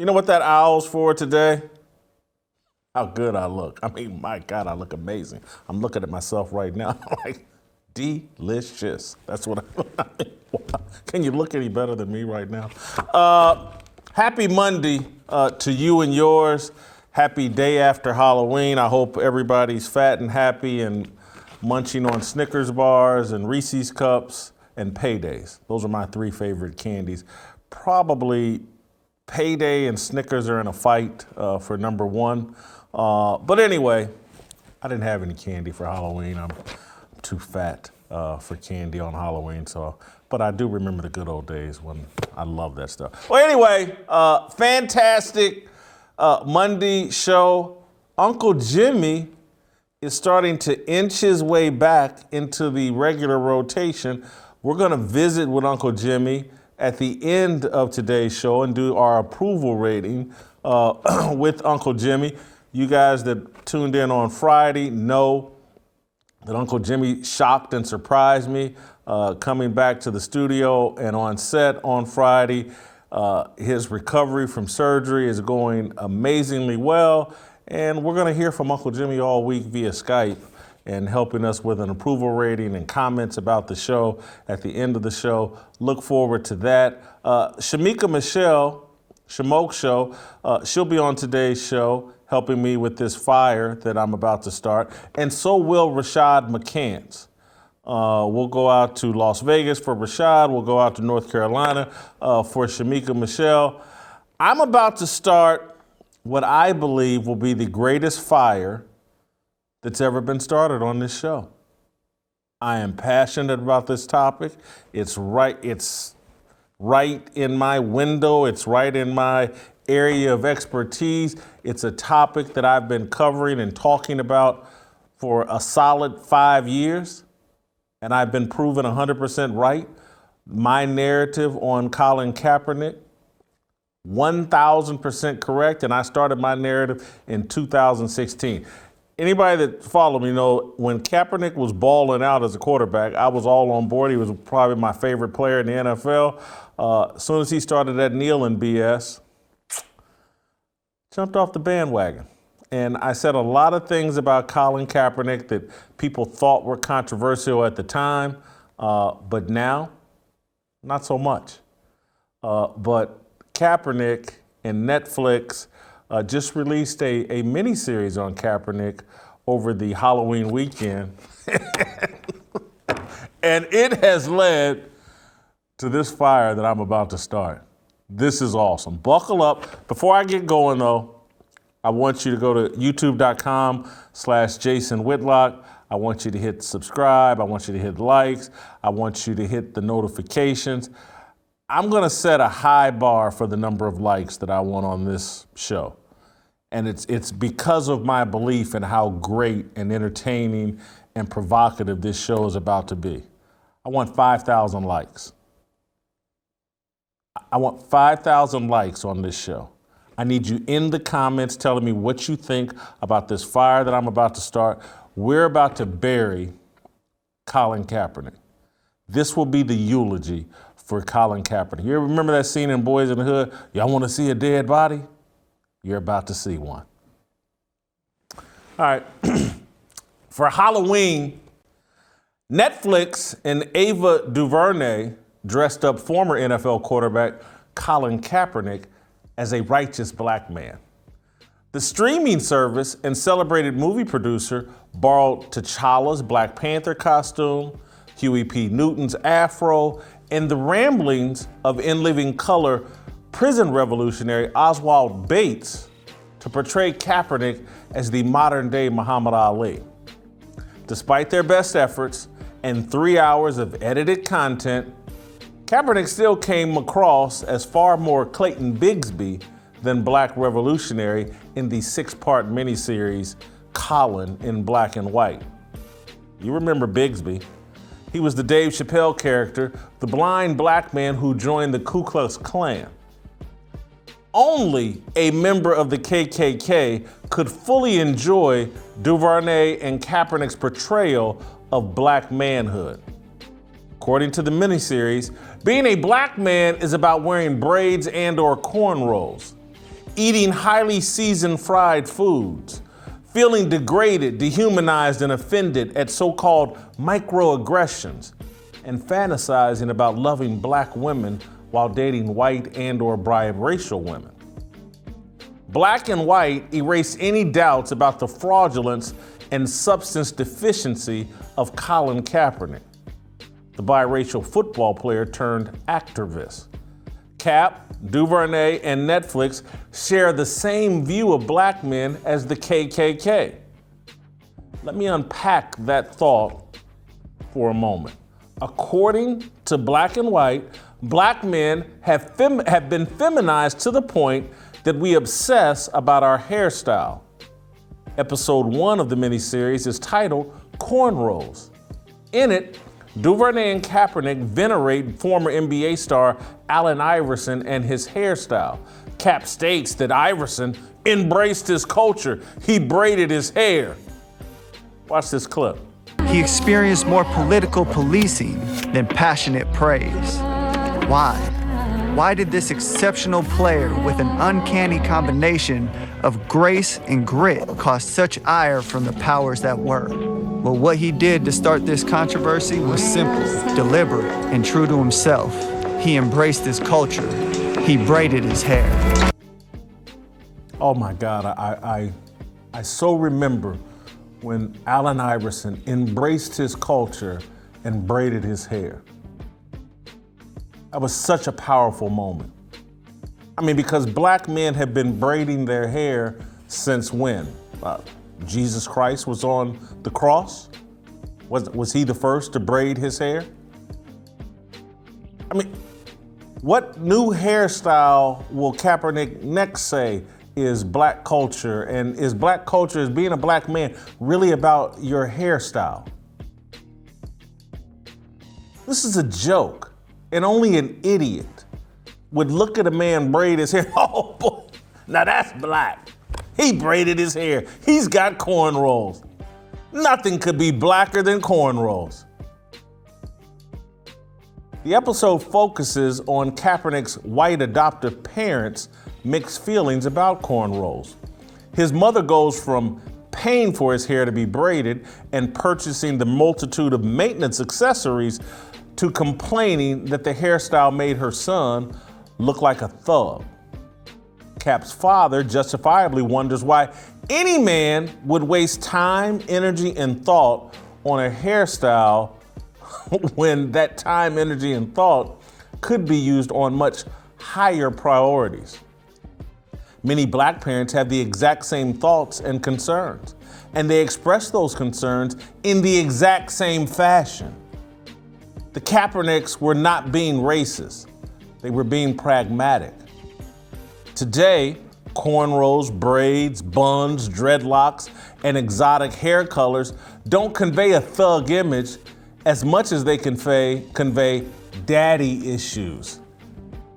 You know what that owl's for today? How good I look. I mean, my God, I look amazing. I'm looking at myself right now. I'm like, delicious. That's what I Can you look any better than me right now? Happy Monday to you and yours. Happy day after Halloween. I hope everybody's fat and happy and munching on Snickers bars and Reese's cups and paydays. Those are my three favorite candies. Probably Payday and Snickers are in a fight for number one. But anyway, I didn't have any candy for Halloween. I'm too fat for candy on Halloween. But I do remember the good old days when I loved that stuff. Well, anyway, fantastic Monday show. Uncle Jimmy is starting to inch his way back into the regular rotation. We're going to visit with Uncle Jimmy at the end of today's show and do our approval rating with Uncle Jimmy. You guys that tuned in on Friday know that Uncle Jimmy shocked and surprised me coming back to the studio and on set on Friday. His recovery from surgery is going amazingly well, and we're going to hear from Uncle Jimmy all week via Skype and helping us with an approval rating and comments about the show at the end of the show. Look forward to that. Shemeka Michelle, Shemoke Show, she'll be on today's show helping me with this fire that I'm about to start, and so will Rashad McCants. We'll go out to Las Vegas for Rashad. We'll go out to North Carolina for Shemeka Michelle. I'm about to start what I believe will be the greatest fire that's ever been started on this show. I am passionate about this topic. It's right in my window. It's right in my area of expertise. It's a topic that I've been covering and talking about for a solid 5 years. And I've been proven 100% right. My narrative on Colin Kaepernick, 1,000% correct. And I started my narrative in 2016. Anybody that followed me know when Kaepernick was balling out as a quarterback, I was all on board. He was probably my favorite player in the NFL. As soon as he started that kneeling BS, jumped off the bandwagon. And I said a lot of things about Colin Kaepernick that people thought were controversial at the time, but now, not so much. But Kaepernick and Netflix just released a miniseries on Kaepernick over the Halloween weekend. And it has led to this fire that I'm about to start. This is awesome. Buckle up. Before I get going, though, I want you to go to youtube.com/Jason Whitlock. I want you to hit subscribe. I want you to hit likes. I want you to hit the notifications. I'm going to set a high bar for the number of likes that I want on this show. And it's because of my belief in how great and entertaining and provocative this show is about to be. I want 5,000 likes. I want 5,000 likes on this show. I need you in the comments telling me what you think about this fire that I'm about to start. We're about to bury Colin Kaepernick. This will be the eulogy for Colin Kaepernick. You ever remember that scene in Boys in the Hood? Y'all want to see a dead body? You're about to see one. All right. For Halloween, Netflix and Ava DuVernay dressed up former NFL quarterback Colin Kaepernick as a righteous black man. The streaming service and celebrated movie producer borrowed T'Challa's Black Panther costume, Huey P. Newton's afro, and the ramblings of In Living Color prison revolutionary Oswald Bates to portray Kaepernick as the modern-day Muhammad Ali. Despite their best efforts and 3 hours of edited content, Kaepernick still came across as far more Clayton Bigsby than Black Revolutionary in the 6-part miniseries Colin in Black and White. You remember Bigsby. He was the Dave Chappelle character, the blind black man who joined the Ku Klux Klan. Only a member of the KKK could fully enjoy DuVernay and Kaepernick's portrayal of black manhood. According to the miniseries, being a black man is about wearing braids and/or cornrows. eating highly seasoned fried foods, feeling degraded, dehumanized, and offended at so-called microaggressions, and fantasizing about loving black women while dating white and/or biracial women. Black and White erased any doubts about the fraudulence and substance deficiency of Colin Kaepernick, the biracial football player turned activist. Cap, DuVernay, and Netflix share the same view of black men as the KKK. Let me unpack that thought for a moment. According to Black and White, black men have been feminized to the point that we obsess about our hairstyle. Episode 1 of the miniseries is titled Cornrows. In it, DuVernay and Kaepernick venerate former NBA star Allen Iverson and his hairstyle. Cap states that Iverson embraced his culture. He braided his hair. Watch this clip. He experienced more political policing than passionate praise. Why? Why did this exceptional player with an uncanny combination of grace and grit cause such ire from the powers that were? Well, what he did to start this controversy was simple, deliberate, and true to himself. He embraced his culture. He braided his hair. Oh my God, I so remember when Allen Iverson embraced his culture and braided his hair. That was such a powerful moment. I mean, because black men have been braiding their hair since when? Jesus Christ was on the cross? Was he the first to braid his hair? I mean, what new hairstyle will Kaepernick next say is black culture? And is black culture, is being a black man, really about your hairstyle? This is a joke, and only an idiot would look at a man braid his hair. Oh boy, now that's black. He braided his hair. He's got cornrows. Nothing could be blacker than cornrows. The episode focuses on Kaepernick's white adoptive parents' mixed feelings about cornrows. His mother goes from paying for his hair to be braided and purchasing the multitude of maintenance accessories to complaining that the hairstyle made her son look like a thug. Cap's father justifiably wonders why any man would waste time, energy, and thought on a hairstyle when that time, energy, and thought could be used on much higher priorities. Many black parents have the exact same thoughts and concerns, and they express those concerns in the exact same fashion. The Kaepernicks were not being racist. They were being pragmatic. Today, cornrows, braids, buns, dreadlocks, and exotic hair colors don't convey a thug image as much as they convey daddy issues.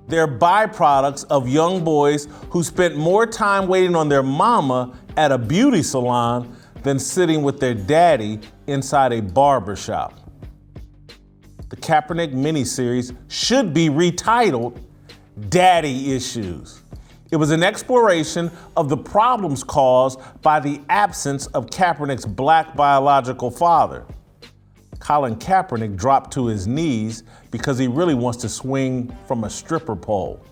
They're byproducts of young boys who spent more time waiting on their mama at a beauty salon than sitting with their daddy inside a barber shop. The Kaepernick miniseries should be retitled Daddy Issues. It was an exploration of the problems caused by the absence of Kaepernick's black biological father. Colin Kaepernick dropped to his knees because he really wants to swing from a stripper pole.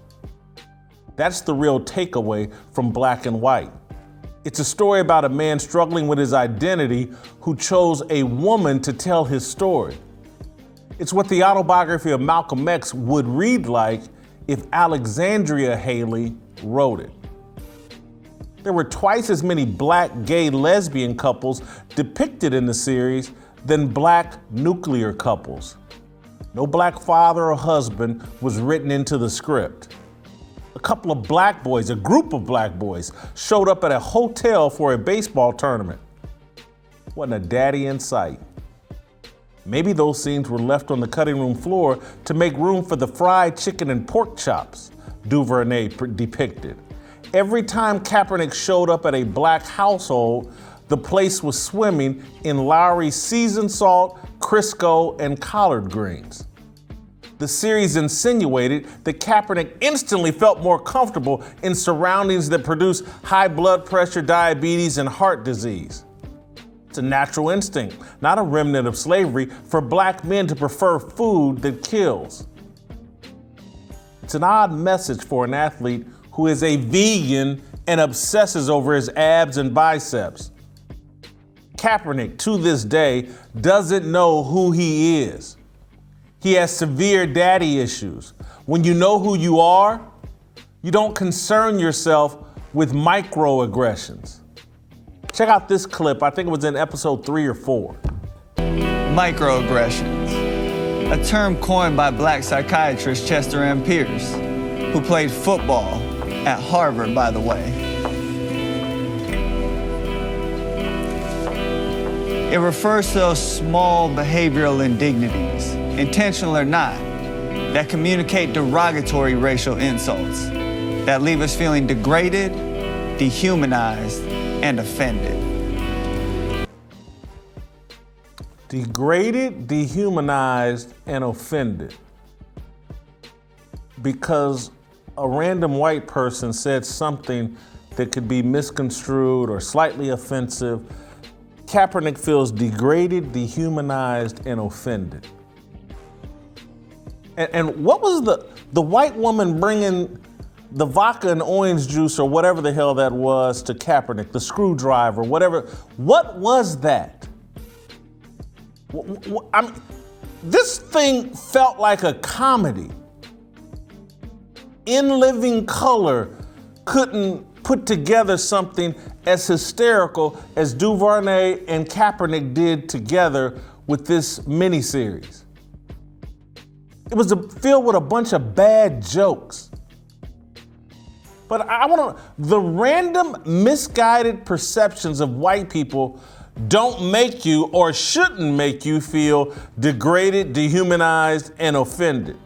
That's the real takeaway from Black and White. It's a story about a man struggling with his identity who chose a woman to tell his story. It's what the autobiography of Malcolm X would read like if Alexandria Haley wrote it. There were twice as many black gay lesbian couples depicted in the series than black nuclear couples. No black father or husband was written into the script. A couple of black boys, a group of black boys, showed up at a hotel for a baseball tournament. Wasn't a daddy in sight. Maybe those scenes were left on the cutting room floor to make room for the fried chicken and pork chops DuVernay depicted. Every time Kaepernick showed up at a black household, the place was swimming in Lowry's seasoned salt, Crisco, and collard greens. the series insinuated that Kaepernick instantly felt more comfortable in surroundings that produce high blood pressure, diabetes, and heart disease. It's a natural instinct, not a remnant of slavery, for black men to prefer food that kills. It's an odd message for an athlete who is a vegan and obsesses over his abs and biceps. Kaepernick, to this day, doesn't know who he is. He has severe daddy issues. When you know who you are, you don't concern yourself with microaggressions. Check out this clip. I think it was in episode 3 or 4. Microaggressions, a term coined by black psychiatrist Chester M. Pierce, who played football at Harvard, by the way. It refers to those small behavioral indignities, intentional or not, that communicate derogatory racial insults, that leave us feeling degraded, dehumanized, and offended. Degraded, dehumanized, and offended. Because a random white person said something that could be misconstrued or slightly offensive, Kaepernick feels degraded, dehumanized, and offended. And what was the white woman bringing the vodka and orange juice or whatever the hell that was to Kaepernick, the screwdriver, whatever? What was that? This thing felt like a comedy. In Living Color couldn't put together something as hysterical as DuVernay and Kaepernick did together with this miniseries. It was filled with a bunch of bad jokes. But the random misguided perceptions of white people don't make you or shouldn't make you feel degraded, dehumanized, and offended.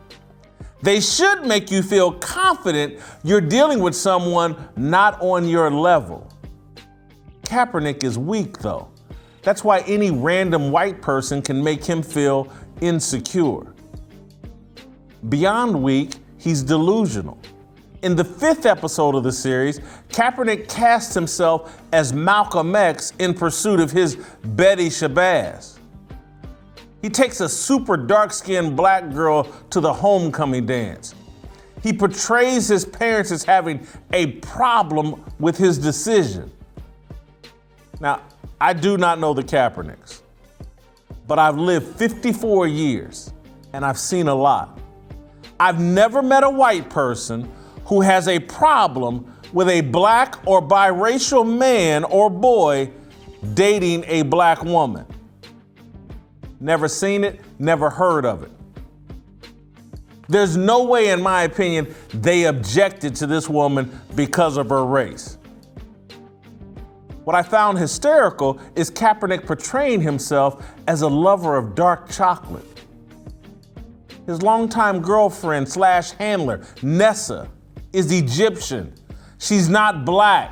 They should make you feel confident you're dealing with someone not on your level. Kaepernick is weak, though. That's why any random white person can make him feel insecure. Beyond weak, he's delusional. In the 5th episode of the series, Kaepernick casts himself as Malcolm X in pursuit of his Betty Shabazz. He takes a super dark-skinned black girl to the homecoming dance. He portrays his parents as having a problem with his decision. Now, I do not know the Kaepernicks, but I've lived 54 years and I've seen a lot. I've never met a white person who has a problem with a black or biracial man or boy dating a black woman. Never seen it, never heard of it. There's no way, in my opinion, they objected to this woman because of her race. What I found hysterical is Kaepernick portraying himself as a lover of dark chocolate. His longtime girlfriend / handler, Nessa, is Egyptian. She's not black.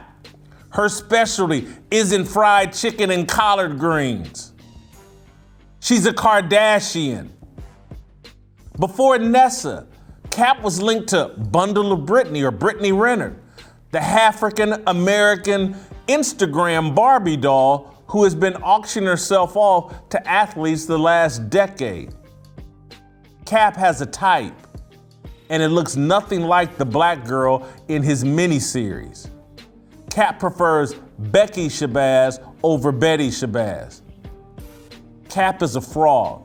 Her specialty isn't fried chicken and collard greens. She's a Kardashian. Before Nessa, Cap was linked to Bundle of Brittany or Brittany Renner, the African-American Instagram Barbie doll who has been auctioning herself off to athletes the last decade. Cap has a type, and it looks nothing like the black girl in his miniseries. Cap prefers Becky Shabazz over Betty Shabazz. Cap is a fraud,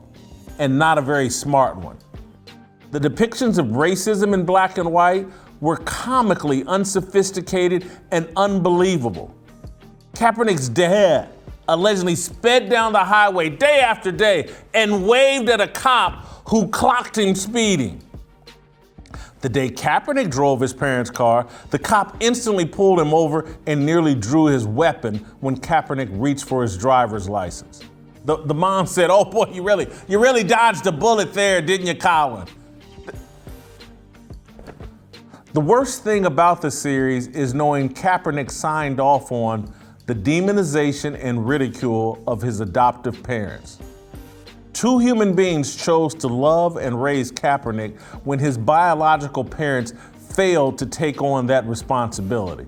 and not a very smart one. The depictions of racism in black and white were comically unsophisticated and unbelievable. Kaepernick's dad allegedly sped down the highway day after day and waved at a cop who clocked him speeding. The day Kaepernick drove his parents' car, the cop instantly pulled him over and nearly drew his weapon when Kaepernick reached for his driver's license. The mom said, "Oh boy, you really dodged a bullet there, didn't you, Colin?" The worst thing about the series is knowing Kaepernick signed off on the demonization and ridicule of his adoptive parents. Two human beings chose to love and raise Kaepernick when his biological parents failed to take on that responsibility.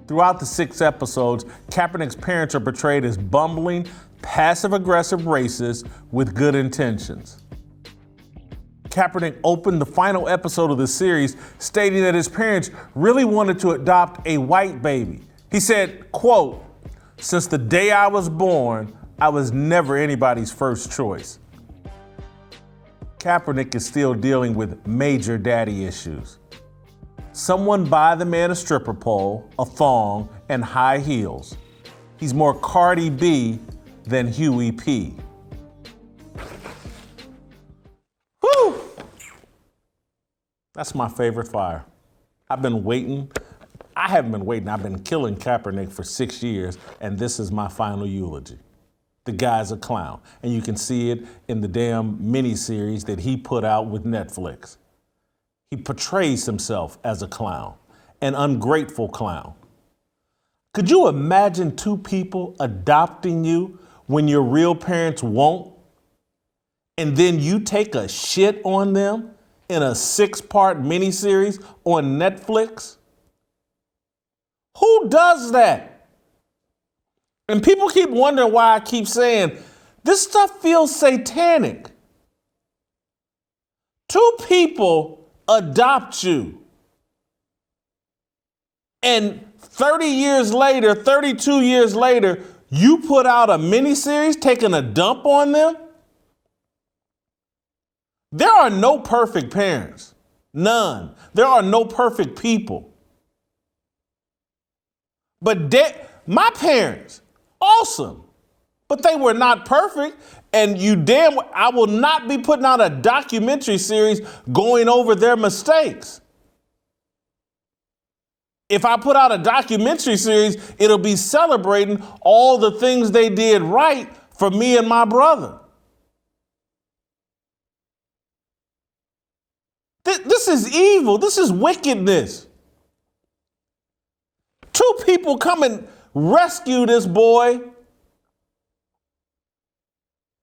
Throughout the 6 episodes, Kaepernick's parents are portrayed as bumbling, passive-aggressive racists with good intentions. Kaepernick opened the final episode of the series stating that his parents really wanted to adopt a white baby. He said, quote, "Since the day I was born, I was never anybody's first choice." Kaepernick is still dealing with major daddy issues. Someone buy the man a stripper pole, a thong, and high heels. He's more Cardi B than Huey P. Whew! That's my favorite fire. I've been waiting. I haven't been waiting. I've been killing Kaepernick for 6 years, and this is my final eulogy. The guy's a clown, and you can see it in the damn miniseries that he put out with Netflix. He portrays himself as a clown, an ungrateful clown. Could you imagine 2 people adopting you when your real parents won't, and then you take a shit on them in a 6-part miniseries on Netflix? Who does that? And people keep wondering why I keep saying, this stuff feels satanic. 2 people adopt you. And 30 years later, 32 years later, you put out a miniseries taking a dump on them? There are no perfect parents. None. There are no perfect people. But my parents, awesome. But they were not perfect. And I will not be putting out a documentary series going over their mistakes. If I put out a documentary series, it'll be celebrating all the things they did right for me and my brother. This is evil. This is wickedness. 2 people come and rescue this boy,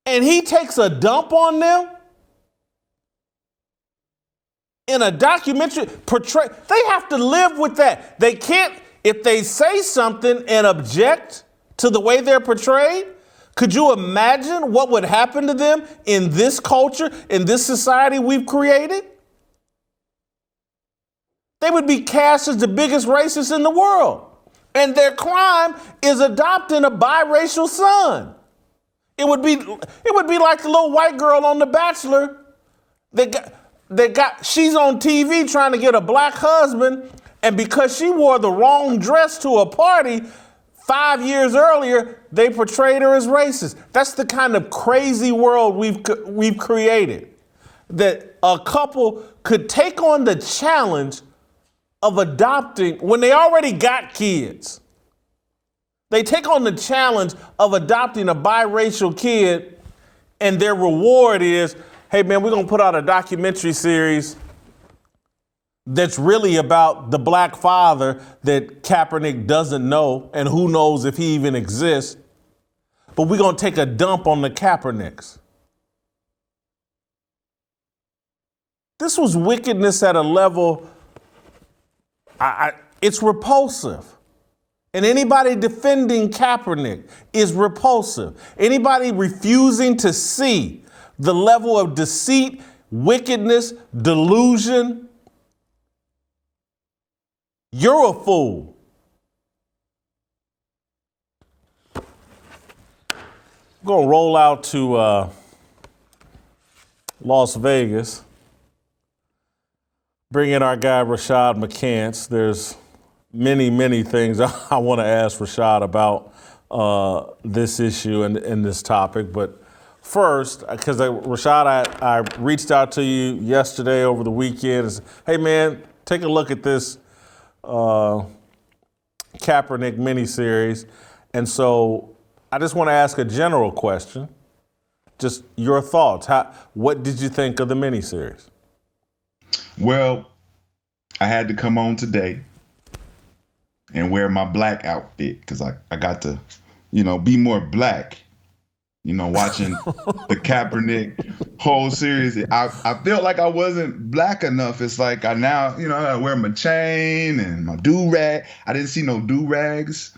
and he takes a dump on them in a documentary portray. They have to live with that. They can't, if they say something and object to the way they're portrayed, could you imagine what would happen to them in this culture, in this society we've created? They would be cast as the biggest racists in the world. And their crime is adopting a biracial son. It would be like the little white girl on The Bachelor she's on TV trying to get a black husband, and because she wore the wrong dress to a party 5 years earlier, they portrayed her as racist. That's the kind of crazy world we've created. That a couple could take on the challenge of adopting when they already got kids. They take on the challenge of adopting a biracial kid, and their reward is, hey man, we're gonna put out a documentary series that's really about the black father that Kaepernick doesn't know, and who knows if he even exists, but we're gonna take a dump on the Kaepernicks. This was wickedness at a level, it's repulsive. And anybody defending Kaepernick is repulsive. Anybody refusing to see the level of deceit, wickedness, delusion, you're a fool. I'm going to roll out to Las Vegas. Bring in our guy, Rashad McCants. There's many things I want to ask Rashad about this issue and this topic. But first, because Rashad, I reached out to you yesterday over the weekend and said, hey man, take a look at this Kaepernick miniseries. And so I just want to ask a general question. Just your thoughts. What did you think of the miniseries? Well, I had to come on today and wear my black outfit because I got to, be more black Watching the Kaepernick whole series. I felt like I wasn't black enough. It's like I now, I wear my chain and my do-rag. I didn't see no do-rags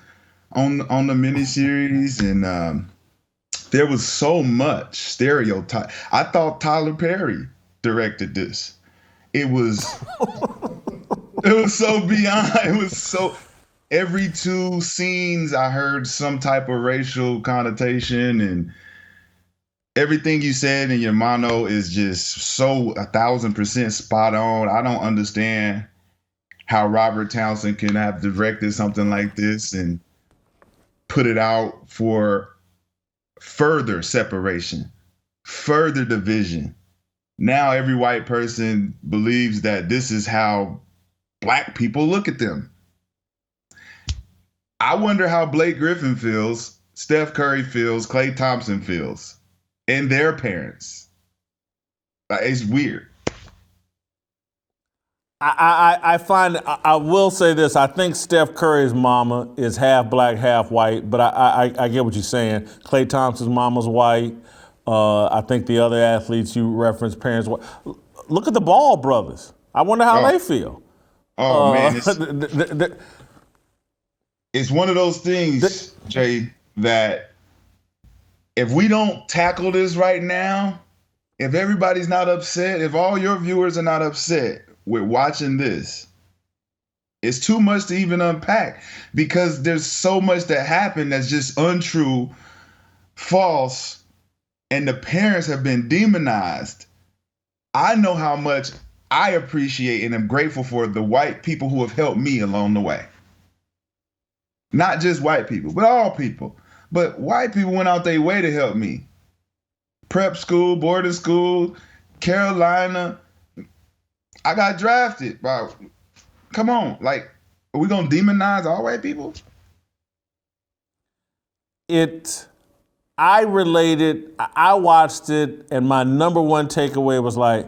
on the miniseries, and there was so much stereotype. I thought Tyler Perry directed this. It was so beyond. It was so. Every two scenes, I heard some type of racial connotation, and everything you said in your mono is just so 1,000% spot on. I don't understand how Robert Townsend can have directed something like this and put it out for further separation, further division. Now every white person believes that this is how black people look at them. I wonder how Blake Griffin feels, Steph Curry feels, Klay Thompson feels, and their parents. It's weird. I will say this. I think Steph Curry's mama is half black, half white, but I get what you're saying. Klay Thompson's mama's white. I think the other athletes you referenced, parents. Look at the Ball brothers. I wonder how they feel. Man. It's one of those things, Jay, that if we don't tackle this right now, if everybody's not upset, if all your viewers are not upset with watching this, it's too much to even unpack because there's so much that happened that's just untrue, false, and the parents have been demonized. I know how much I appreciate and am grateful for the white people who have helped me along the way. Not just white people, but all people. But white people went out their way to help me. Prep school, boarding school, Carolina. I got drafted. Wow. Come on. Like, are we going to demonize all white people? I watched it, and my number one takeaway was like,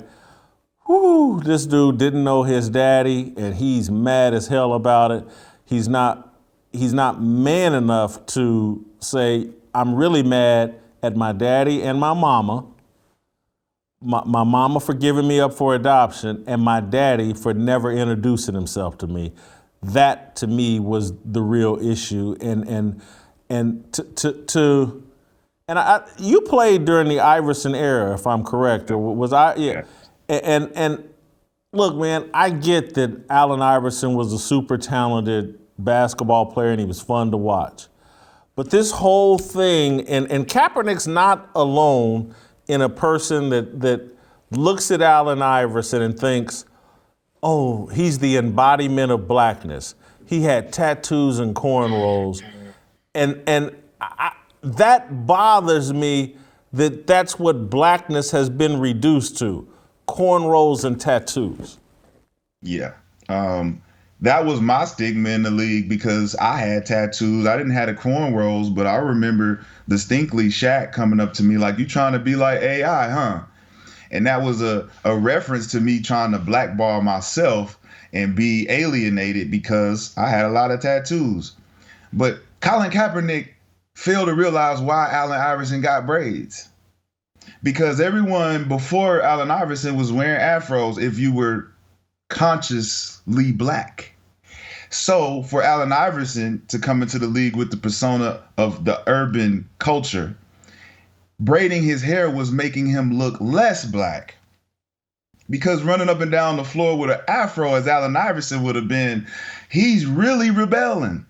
whoo, this dude didn't know his daddy, and he's mad as hell about it. He's not man enough to say, I'm really mad at my daddy and my mama. My mama for giving me up for adoption, and my daddy for never introducing himself to me. That to me was the real issue. You played during the Iverson era, if I'm correct, or was I? Yeah. And look, man, I get that Allen Iverson was a super talented basketball player and he was fun to watch. But this whole thing, and Kaepernick's not alone in a person that looks at Allen Iverson and thinks, oh, he's the embodiment of blackness. He had tattoos and cornrows. And that bothers me that that's what blackness has been reduced to, cornrows and tattoos. Yeah. That was my stigma in the league because I had tattoos. I didn't have the cornrows, but I remember distinctly Shaq coming up to me like, you trying to be like AI, huh? And that was a reference to me trying to blackball myself and be alienated because I had a lot of tattoos. But Colin Kaepernick failed to realize why Allen Iverson got braids. Because everyone before Allen Iverson was wearing afros if you were consciously black. So for Allen Iverson to come into the league with the persona of the urban culture, braiding his hair was making him look less black. Because running up and down the floor with an afro as Allen Iverson would have been, he's really rebelling.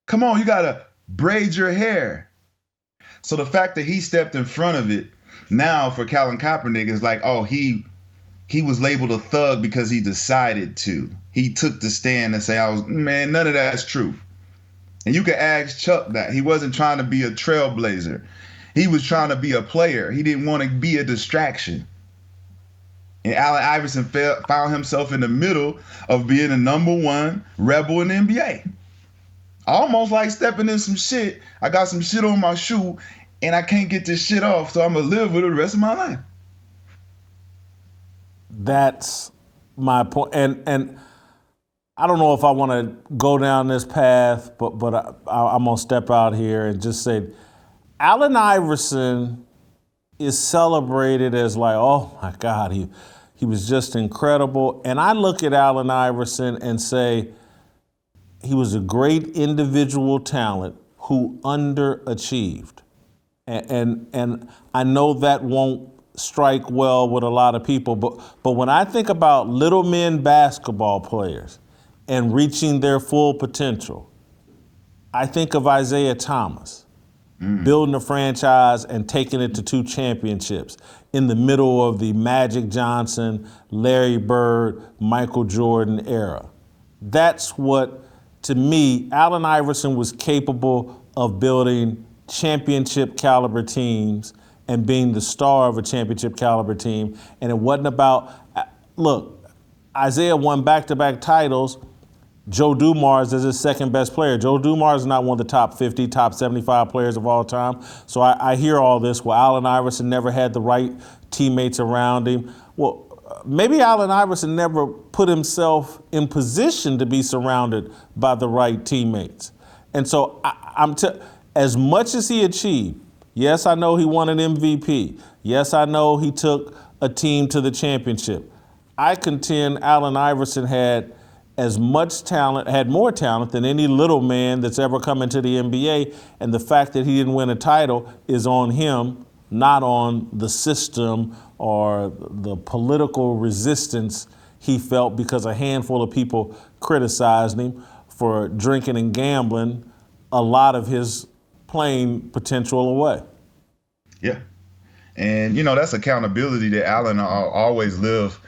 Come on, you gotta braid your hair. So the fact that he stepped in front of it now for Colin Kaepernick is like, oh, he was labeled a thug because he decided to. He took the stand and say, man, none of that's true. And you can ask Chuck that. He wasn't trying to be a trailblazer. He was trying to be a player. He didn't want to be a distraction. And Allen Iverson found himself in the middle of being the number one rebel in the NBA. Almost like stepping in some shit. I got some shit on my shoe and I can't get this shit off, so I'm going to live with it the rest of my life. That's my point. And I don't know if I want to go down this path, but I'm going to step out here and just say, Allen Iverson is celebrated as like, oh my God, he was just incredible. And I look at Allen Iverson and say he was a great individual talent who underachieved. And I know that won't strike well with a lot of people, but when I think about little men basketball players and reaching their full potential, I think of Isaiah Thomas building a franchise and taking it to 2 championships in the middle of the Magic Johnson, Larry Bird, Michael Jordan era. That's what, to me, Allen Iverson was capable of building championship caliber teams and being the star of a championship caliber team. And it wasn't about, look, Isaiah won back-to-back titles. Joe Dumars is his second best player. Joe Dumars is not one of the top 50, top 75 players of all time. So I hear all this. Well, Allen Iverson never had the right teammates around him. Well, maybe Allen Iverson never put himself in position to be surrounded by the right teammates. And so as much as he achieved, yes, I know he won an MVP. Yes, I know he took a team to the championship. I contend Allen Iverson had as much talent, had more talent than any little man that's ever come into the NBA. And the fact that he didn't win a title is on him, not on the system or the political resistance he felt because a handful of people criticized him for drinking and gambling a lot of his playing potential away. Yeah. And, that's accountability that Allen always live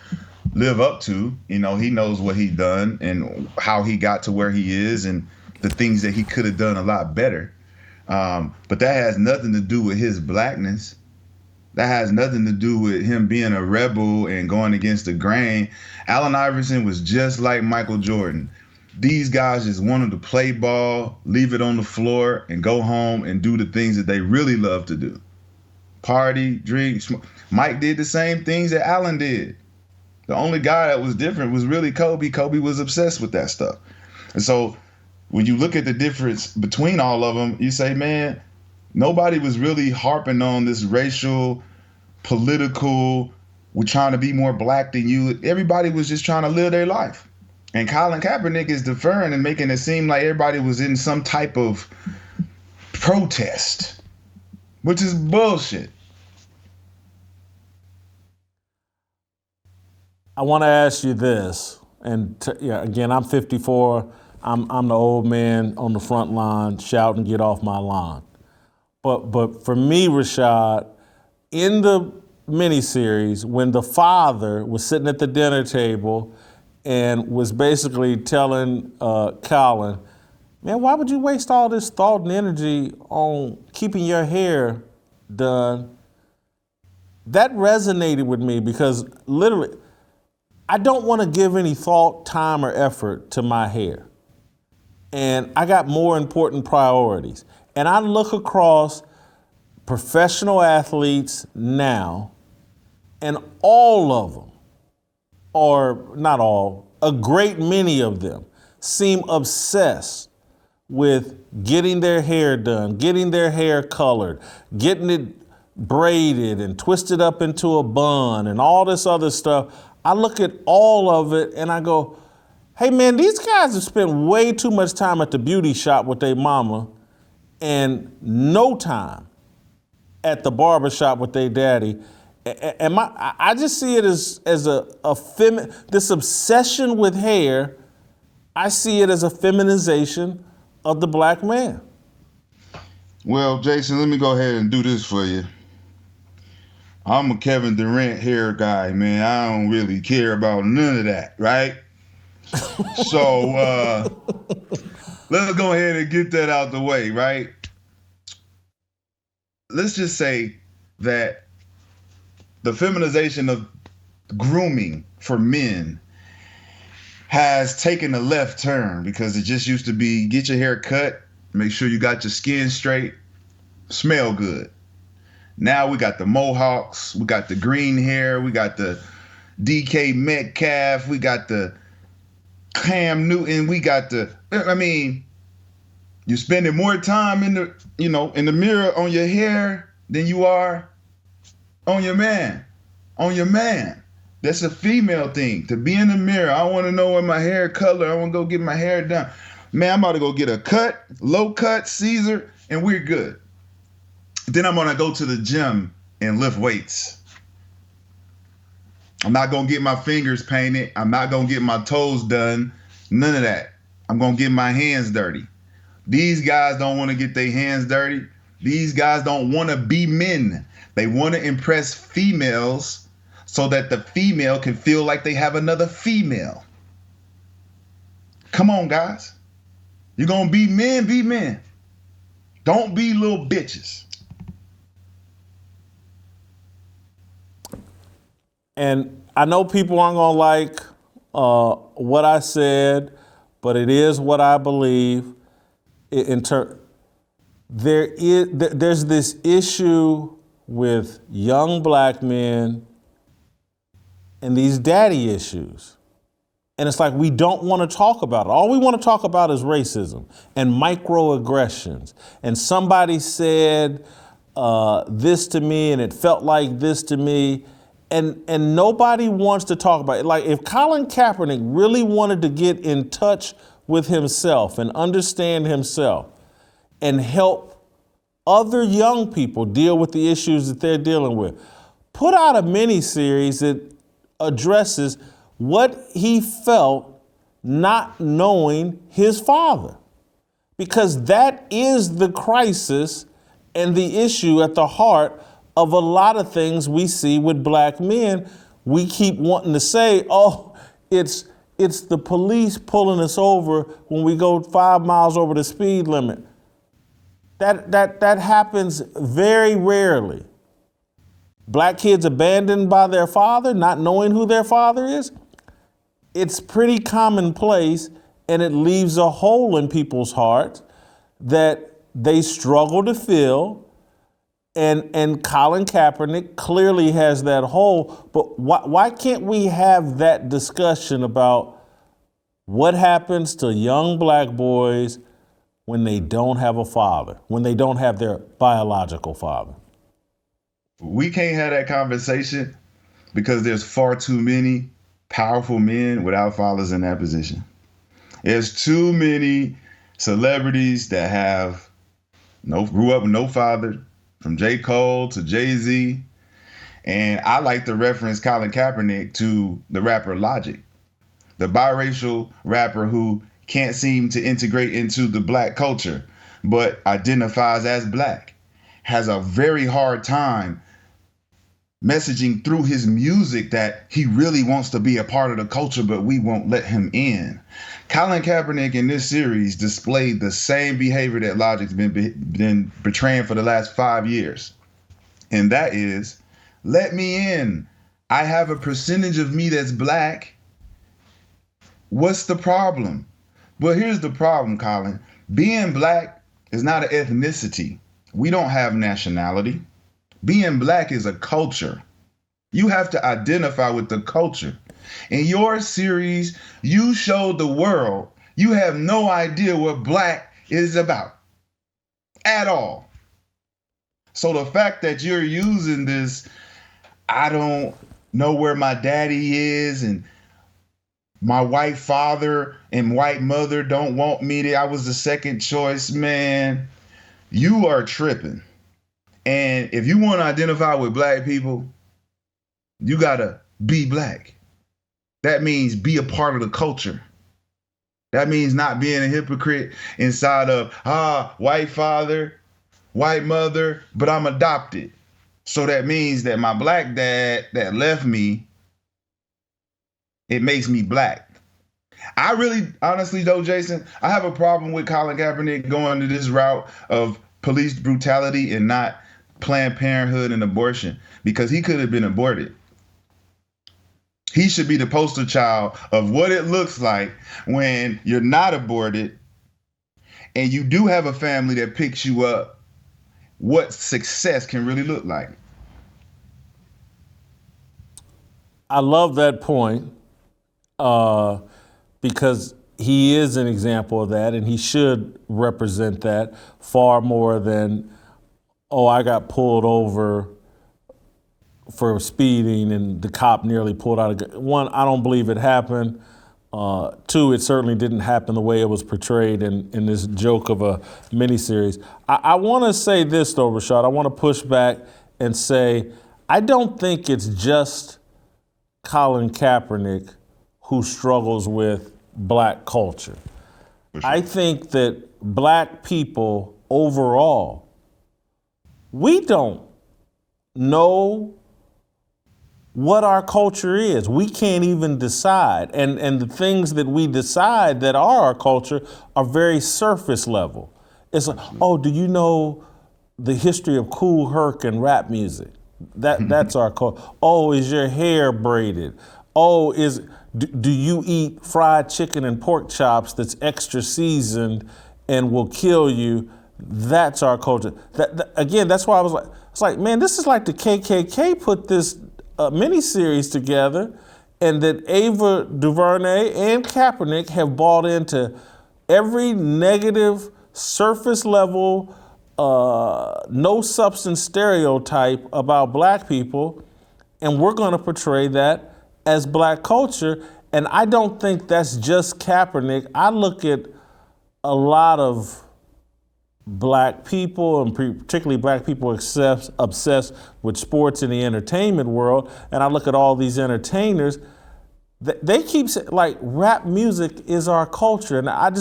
up to. He knows what he done and how he got to where he is and the things that he could have done a lot better. But that has nothing to do with his blackness. That has nothing to do with him being a rebel and going against the grain. Allen Iverson was just like Michael Jordan. These guys just wanted to play ball, leave it on the floor, and go home and do the things that they really love to do. Party, drink, smoke. Mike did the same things that Allen did. The only guy that was different was really Kobe. Kobe was obsessed with that stuff. And so when you look at the difference between all of them, you say, man, nobody was really harping on this racial, political, we're trying to be more black than you. Everybody was just trying to live their life. And Colin Kaepernick is deferring and making it seem like everybody was in some type of protest, which is bullshit. I want to ask you this, and again, I'm 54. I'm the old man on the front line shouting, "Get off my lawn!" But for me, Rashad, in the miniseries, when the father was sitting at the dinner table and was basically telling Colin, "Man, why would you waste all this thought and energy on keeping your hair done?" That resonated with me because literally, I don't want to give any thought, time, or effort to my hair. And I got more important priorities. And I look across professional athletes now, and all of them, or not all, a great many of them, seem obsessed with getting their hair done, getting their hair colored, getting it braided and twisted up into a bun and all this other stuff. I look at all of it and I go, hey man, these guys have spent way too much time at the beauty shop with their mama and no time at the barber shop with their daddy. And I just see it as this obsession with hair. I see it as a feminization of the black man. Well, Jason, let me go ahead and do this for you. I'm a Kevin Durant hair guy, man. I don't really care about none of that, right? So let's go ahead and get that out the way, right? Let's just say that the feminization of grooming for men has taken a left turn because it just used to be get your hair cut, make sure you got your skin straight, smell good. Now we got the mohawks, we got the green hair, we got the DK Metcalf, we got the Cam Newton, we got You're spending more time in the mirror on your hair than you are on your man. On your man. That's a female thing. To be in the mirror, I want to know what my hair color. I want to go get my hair done. Man, I'm about to go get a cut, low cut, Caesar, and we're good. Then I'm going to go to the gym and lift weights. I'm not going to get my fingers painted. I'm not going to get my toes done. None of that. I'm going to get my hands dirty. These guys don't want to get their hands dirty. These guys don't want to be men. They want to impress females so that the female can feel like they have another female. Come on, guys. You're going to be men, be men. Don't be little bitches. And I know people aren't going to like what I said, but it is what I believe. There's this issue with young black men and these daddy issues. And it's like we don't want to talk about it. All we want to talk about is racism and microaggressions. And somebody said this to me and it felt like this to me. And nobody wants to talk about it. Like if Colin Kaepernick really wanted to get in touch with himself and understand himself and help other young people deal with the issues that they're dealing with, put out a mini-series that addresses what he felt not knowing his father. Because that is the crisis and the issue at the heart of a lot of things we see with black men. We keep wanting to say, oh, it's the police pulling us over when we go 5 miles over the speed limit. That happens very rarely. Black kids abandoned by their father, not knowing who their father is. It's pretty commonplace, and it leaves a hole in people's hearts that they struggle to fill. And Colin Kaepernick clearly has that hole, but why can't we have that discussion about what happens to young black boys when they don't have a father, when they don't have their biological father? We can't have that conversation because there's far too many powerful men without fathers in that position. There's too many celebrities that grew up with no father, from J. Cole to Jay-Z. And I like to reference Colin Kaepernick to the rapper Logic, the biracial rapper who can't seem to integrate into the black culture, but identifies as black, has a very hard time messaging through his music that he really wants to be a part of the culture, but we won't let him in. Colin Kaepernick in this series displayed the same behavior that Logic's been betraying for the last 5 years. And that is, let me in. I have a percentage of me that's black. What's the problem? Well, here's the problem, Colin. Being black is not an ethnicity. We don't have nationality. Being black is a culture. You have to identify with the culture. In your series, you showed the world you have no idea what black is about at all. So the fact that you're using this, I don't know where my daddy is, and my white father and white mother don't want me I was the second choice, man, you are tripping. And if you want to identify with black people, you gotta be black. That means be a part of the culture. That means not being a hypocrite inside of, white father, white mother, but I'm adopted. So that means that my black dad that left me, it makes me black. I really, honestly though, Jason, I have a problem with Colin Kaepernick going to this route of police brutality and not Planned Parenthood and abortion, because he could have been aborted. He should be the poster child of what it looks like when you're not aborted and you do have a family that picks you up, what success can really look like. I love that point because he is an example of that, and he should represent that far more than, oh, I got pulled over for speeding and the cop nearly pulled out a gun. One, I don't believe it happened. Two, it certainly didn't happen the way it was portrayed in this joke of a miniseries. I want to say this, though, Rashad. I want to push back and say, I don't think it's just Colin Kaepernick who struggles with black culture. Sure. I think that black people overall, we don't know what our culture is. We can't even decide. And the things that we decide that are our culture are very surface level. It's like, oh, do you know the history of Kool Herc and rap music? That's our culture. Oh, is your hair braided? Oh, do you eat fried chicken and pork chops that's extra seasoned and will kill you? That's our culture. Again, that's why I was like, it's like, man, this is like the KKK put this miniseries together, and that Ava DuVernay and Kaepernick have bought into every negative, surface level, no substance stereotype about black people, and we're going to portray that as black culture. And I don't think that's just Kaepernick. I look at a lot of black people, and particularly black people obsessed with sports in the entertainment world, and I look at all these entertainers, they keep saying, like, rap music is our culture. And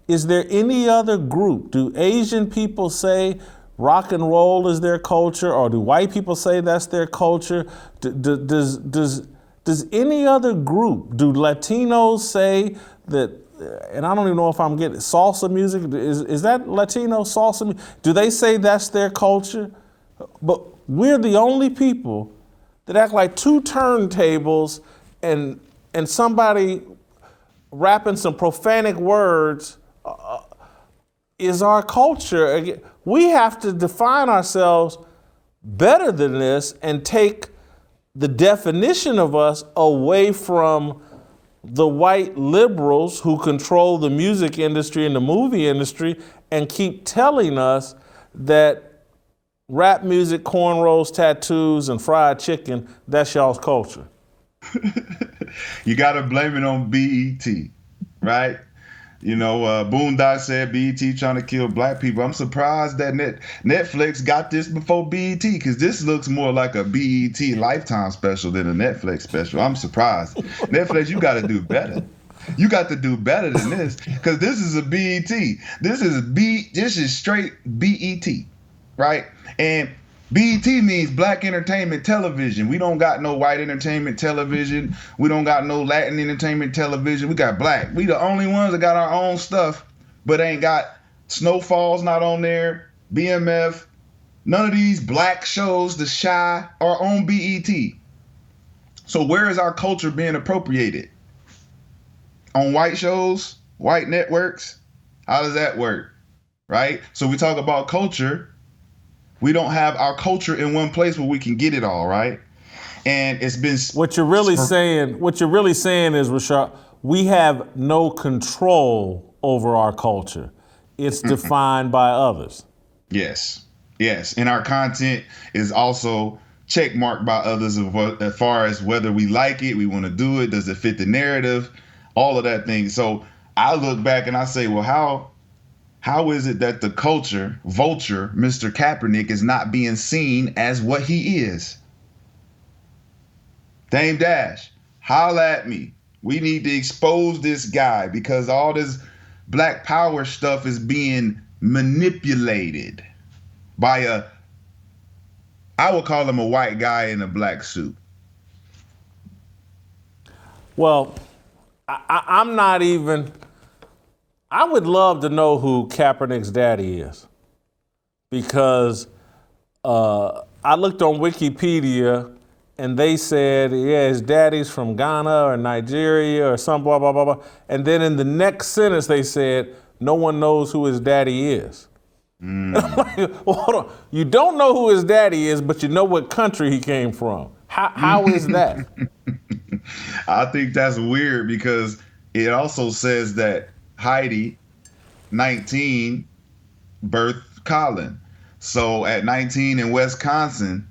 is there any other group? Do Asian people say rock and roll is their culture, or do white people say that's their culture? Does any other group, do Latinos say that, and I don't even know if I'm getting salsa music. Is that Latino salsa? Do they say that's their culture? But we're the only people that act like two turntables and somebody rapping some profanic words is our culture. We have to define ourselves better than this and take the definition of us away from the white liberals who control the music industry and the movie industry and keep telling us that rap music, cornrows, tattoos, and fried chicken, that's y'all's culture. You got to blame it on BET, right? You know, Boondock said BET trying to kill black people. I'm surprised that Netflix got this before BET, because this looks more like a BET Lifetime special than a Netflix special. I'm surprised. Netflix, you got to do better. You got to do better than this, because this is a BET. This is straight BET, right? And BET means Black Entertainment Television. We don't got no white entertainment television. We don't got no Latin entertainment television. We got black. We the only ones that got our own stuff, but ain't got Snowfall's not on there, BMF. None of these black shows, The Chi, are on BET. So where is our culture being appropriated? On white shows, white networks? How does that work, right? So we talk about culture. We don't have our culture in one place where we can get it all, right? And it's been what you're really saying is, Rashad, we have no control over our culture. It's defined by others. Yes. And our content is also checkmarked by others as far as whether we like it, we want to do it, does it fit the narrative, all of that thing. So I look back and I say, well, how is it that the culture, vulture, Mr. Kaepernick, is not being seen as what he is? Dame Dash, holla at me. We need to expose this guy, because all this black power stuff is being manipulated by I would call him a white guy in a black suit. Well, I'm not even... I would love to know who Kaepernick's daddy is, because I looked on Wikipedia and they said, yeah, his daddy's from Ghana or Nigeria or some blah, blah, blah, blah. And then in the next sentence they said, no one knows who his daddy is. Like, well, hold on. You don't know who his daddy is, but you know what country he came from. How is that? I think that's weird, because it also says that Heidi, 19, birthed Colin. So at 19 in Wisconsin,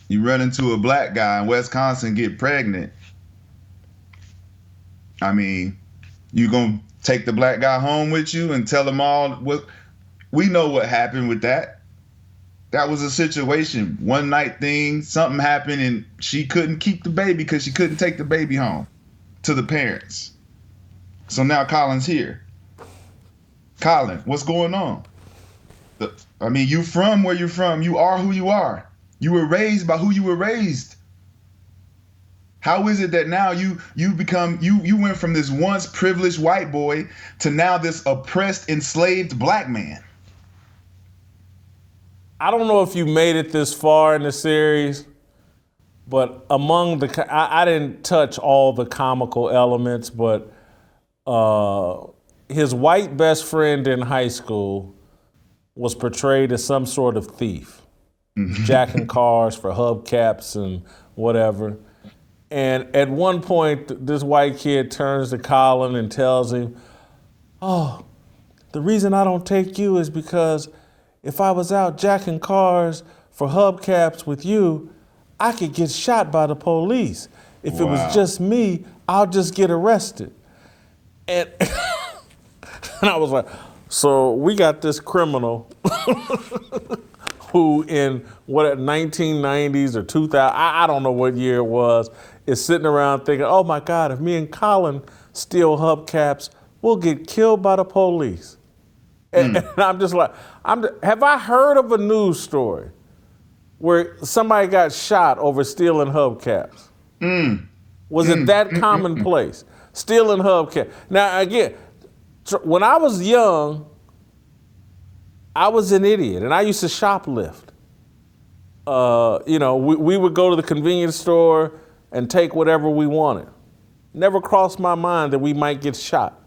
you run into a black guy in Wisconsin, get pregnant. I mean, you gonna take the black guy home with you and tell him all what? We know what happened with that. That was a situation, one night thing. Something happened and she couldn't keep the baby because she couldn't take the baby home to the parents. So now Colin's here. Colin, what's going on? I mean, you from where you're from. You are who you are. You were raised by who you were raised. How is it that now you went from this once privileged white boy to now this oppressed, enslaved black man? I don't know if you made it this far in the series, but among the, I didn't touch all the comical elements, but his white best friend in high school was portrayed as some sort of thief, jacking cars for hubcaps and whatever. And at one point, this white kid turns to Colin and tells him, "Oh, the reason I don't take you is because if I was out jacking cars for hubcaps with you, I could get shot by the police. If it was just me, I'll just get arrested." And, and I was like, so we got this criminal who in 1990s or 2000, I don't know what year it was, is sitting around thinking, oh my God, if me and Colin steal hubcaps, we'll get killed by the police. And I'm just like, have I heard of a news story where somebody got shot over stealing hubcaps? Was it that commonplace? Stealing hubcaps. Now again, when I was young, I was an idiot and I used to shoplift. We would go to the convenience store and take whatever we wanted. Never crossed my mind that we might get shot.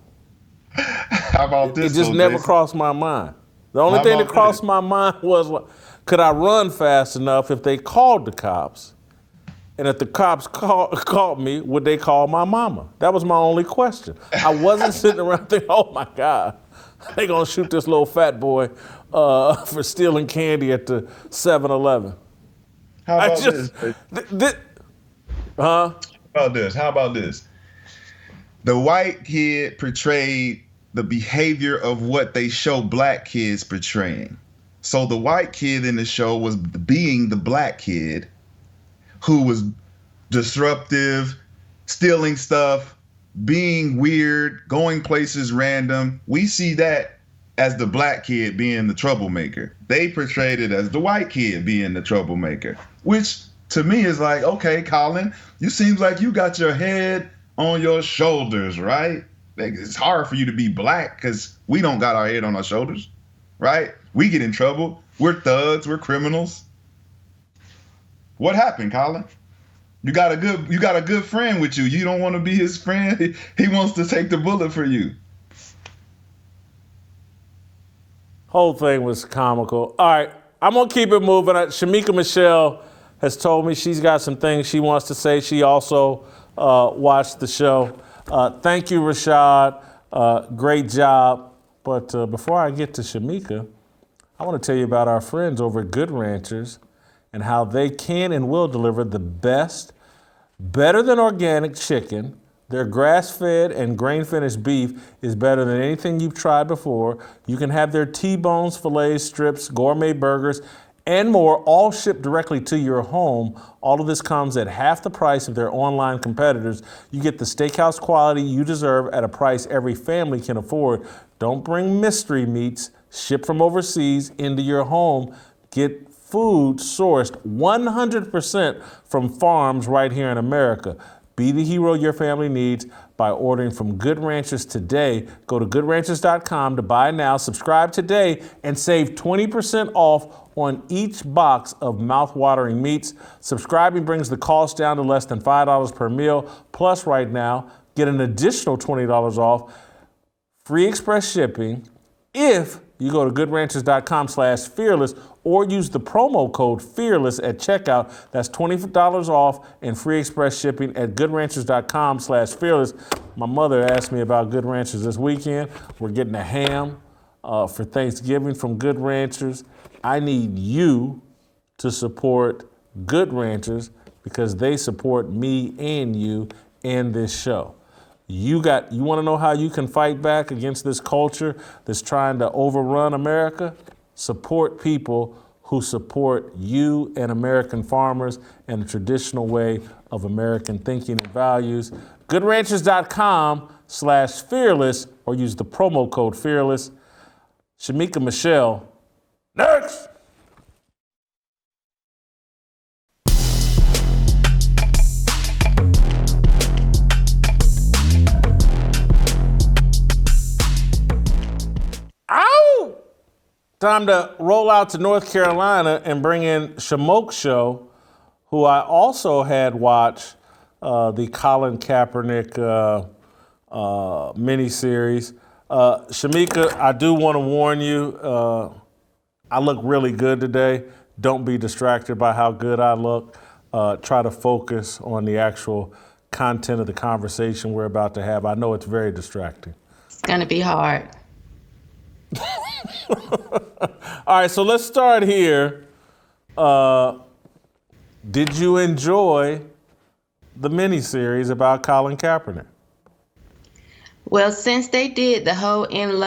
How about this? It just never crossed my mind. The only thing that crossed my mind was, could I run fast enough if they called the cops? And if the cops called me, would they call my mama? That was my only question. I wasn't sitting around thinking, oh my God, they gonna shoot this little fat boy for stealing candy at the 7-Eleven. How about this? How about this? The white kid portrayed the behavior of what they show black kids portraying. So the white kid in the show was being the black kid who was disruptive, stealing stuff, being weird, going places random. We see that as the black kid being the troublemaker. They portrayed it as the white kid being the troublemaker, which to me is like, okay, Colin, you seems like you got your head on your shoulders, right? Like, it's hard for you to be black because we don't got our head on our shoulders, right? We get in trouble. We're thugs. We're criminals. What happened, Colin? You got a good friend with you. You don't want to be his friend. He wants to take the bullet for you. Whole thing was comical. All right, I'm gonna keep it moving. Shemeka Michelle has told me she's got some things she wants to say. She also watched the show. Thank you, Rashad. Great job. But before I get to Shemeka, I want to tell you about our friends over at Good Ranchers and how they can and will deliver the best, better than organic chicken. Their grass-fed and grain-finished beef is better than anything you've tried before. You can have their T-bones, fillets, strips, gourmet burgers, and more, all shipped directly to your home. All of this comes at half the price of their online competitors. You get the steakhouse quality you deserve at a price every family can afford. Don't bring mystery meats shipped from overseas into your home. Get food sourced 100% from farms right here in America. Be the hero your family needs by ordering from Good Ranchers today. Go to goodranchers.com to buy now, subscribe today, and save 20% off on each box of mouth-watering meats. Subscribing brings the cost down to less than $5 per meal. Plus, right now, get an additional $20 off, free express shipping, if you go to goodranchers.com/fearless or use the promo code FEARLESS at checkout. That's $20 off and free express shipping at goodranchers.com/fearless. My mother asked me about Good Ranchers this weekend. We're getting a ham for Thanksgiving from Good Ranchers. I need you to support Good Ranchers because they support me and you and this show. You want to know how you can fight back against this culture that's trying to overrun America? Support people who support you and American farmers and the traditional way of American thinking and values. GoodRanchers.com/fearless or use the promo code FEARLESS. Shemeka Michelle, next! Ow! Time to roll out to North Carolina and bring in Shemeka Michelle, who I also had watch the Colin Kaepernick miniseries. Shemeka, I do want to warn you, I look really good today. Don't be distracted by how good I look. Try to focus on the actual content of the conversation we're about to have. I know it's very distracting. It's going to be hard. All right, so let's start here. Did you enjoy the miniseries about Colin Kaepernick? Well, since they did the whole in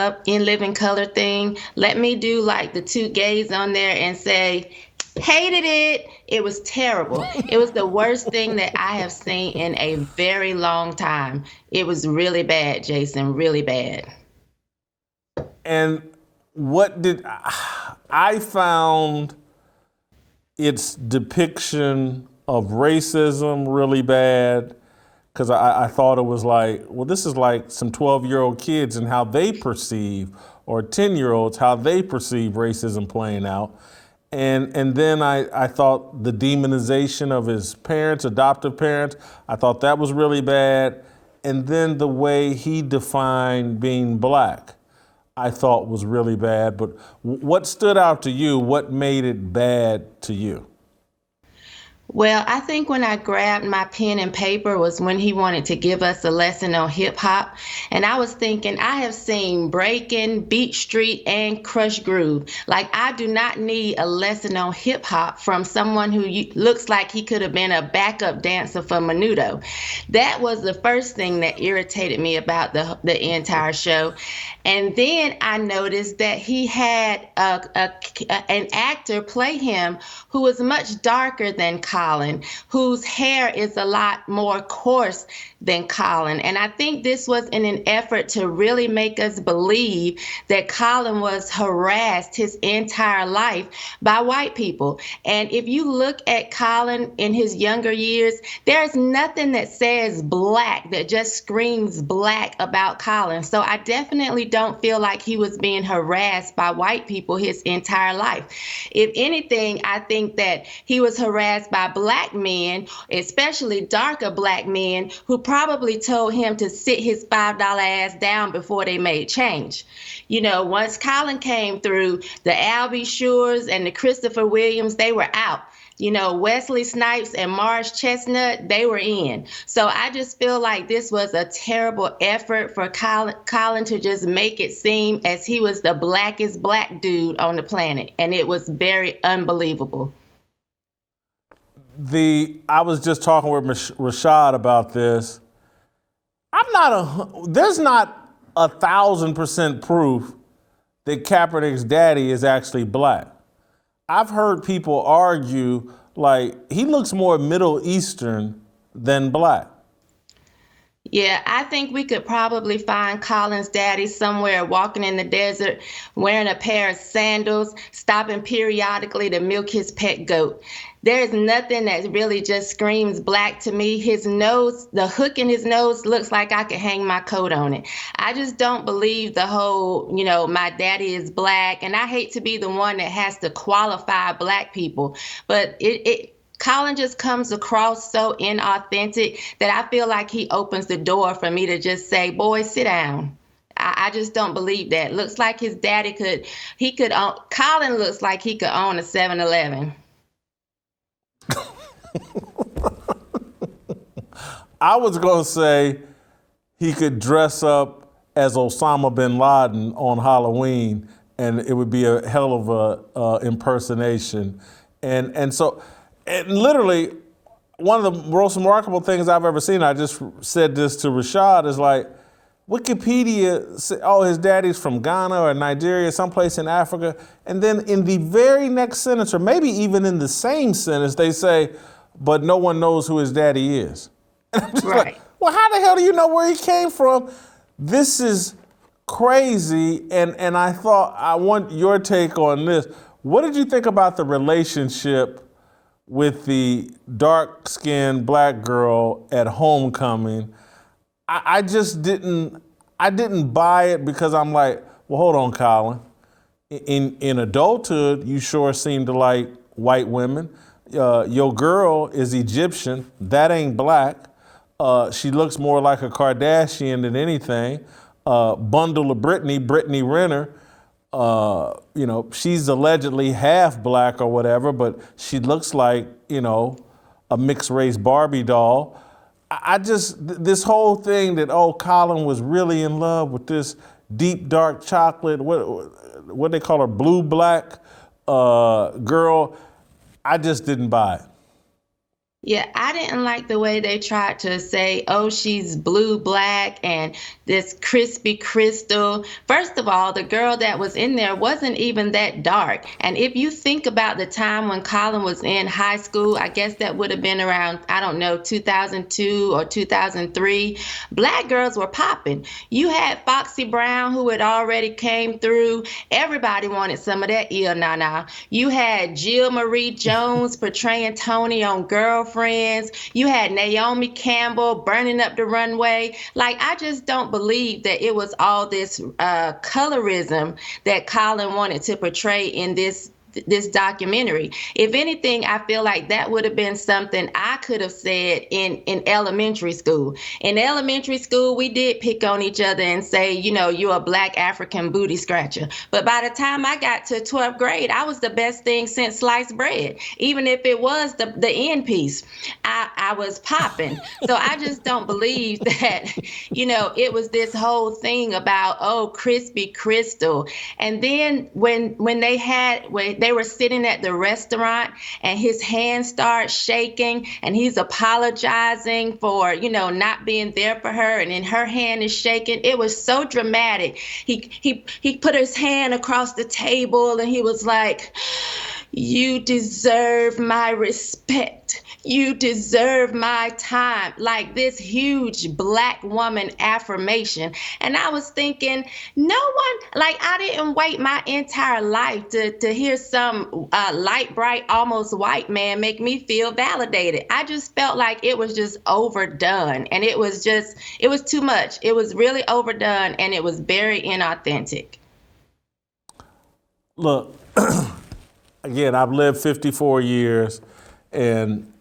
living color thing, let me do like the two gays on there and say, hated it. It was terrible. It was the worst thing that I have seen in a very long time. It was really bad, Jason, really bad. And what did I found its depiction of racism really bad, because I thought it was like, well, this is like some 12-year-old kids and how they perceive, or 10-year-olds, how they perceive racism playing out. And then I thought the demonization of his parents, adoptive parents, I thought that was really bad. And then the way he defined being black, I thought was really bad. But what stood out to you? What made it bad to you? Well, I think when I grabbed my pen and paper was when he wanted to give us a lesson on hip hop. And I was thinking, I have seen breaking, beat street, and crush groove. Like, I do not need a lesson on hip hop from someone who looks like he could have been a backup dancer for Menudo. That was the first thing that irritated me about the entire show. And then I noticed that he had an actor play him who was much darker than Colin, whose hair is a lot more coarse than Colin. And I think this was in an effort to really make us believe that Colin was harassed his entire life by white people. And if you look at Colin in his younger years, there's nothing that says black, that just screams black about Colin. So I definitely don't feel like he was being harassed by white people his entire life. If anything, I think that he was harassed by black men, especially darker black men, who probably told him to sit his $5 ass down before they made change. You know, once Colin came through, the Albie Shores and the Christopher Williams, they were out. You know, Wesley Snipes and Marge Chestnut, they were in. So I just feel like this was a terrible effort for Colin to just make it seem as he was the blackest black dude on the planet. And it was very unbelievable. I was just talking with Rashad about this. There's not 1,000% proof that Kaepernick's daddy is actually black. I've heard people argue like he looks more Middle Eastern than black. Yeah, I think we could probably find Colin's daddy somewhere walking in the desert, wearing a pair of sandals, stopping periodically to milk his pet goat. There's nothing that really just screams black to me. His nose, the hook in his nose looks like I could hang my coat on it. I just don't believe the whole, you know, my daddy is black. And I hate to be the one that has to qualify black people, but Colin just comes across so inauthentic that I feel like he opens the door for me to just say, boy, sit down. I just don't believe that. Looks like his daddy could own, Colin looks like he could own a 7-Eleven. I was going to say he could dress up as Osama bin Laden on Halloween, and it would be a hell of a impersonation. And so, and literally, one of the most remarkable things I've ever seen, I just said this to Rashad, is like, Wikipedia said, oh, his daddy's from Ghana or Nigeria, someplace in Africa. And then in the very next sentence, or maybe even in the same sentence, they say, but no one knows who his daddy is. And I'm just Right. like, well, how the hell do you know where he came from? This is crazy. And I thought, I want your take on this. What did you think about the relationship with the dark-skinned black girl at homecoming? I just didn't buy it, because I'm like, well, hold on, Colin. In adulthood, you sure seem to like white women. Your girl is Egyptian. That ain't black. She looks more like a Kardashian than anything. Bundle of Brittany Renner. She's allegedly half black or whatever, but she looks like, a mixed race Barbie doll. This whole thing that, Colin was really in love with this deep, dark chocolate, what they call her, blue-black girl, I just didn't buy it. Yeah, I didn't like the way they tried to say, oh, she's blue black and this crispy crystal. First of all, the girl that was in there wasn't even that dark. And if you think about the time when Colin was in high school, I guess that would have been around, 2002 or 2003, black girls were popping. You had Foxy Brown, who had already came through. Everybody wanted some of that na. You had Jill Marie Jones portraying Tony on Girlfriends. You had Naomi Campbell burning up the runway. Like, I just don't believe that it was all this colorism that Colin wanted to portray in this documentary. If anything, I feel like that would have been something I could have said in elementary school. In elementary school, we did pick on each other and say, you're a black African booty scratcher. But by the time I got to 12th grade, I was the best thing since sliced bread. Even if it was the end piece, I was popping. So I just don't believe that, it was this whole thing about, crispy crystal. And then when they were sitting at the restaurant and his hands start shaking and he's apologizing for, not being there for her, and then her hand is shaking. It was so dramatic. He put his hand across the table and he was like, you deserve my respect. You deserve my time. Like this huge black woman affirmation. And I was thinking, I didn't wait my entire life to hear some light, bright, almost white man make me feel validated. I just felt like it was just overdone. And it was too much. It was really overdone and it was very inauthentic. Look, again, I've lived 54 years, and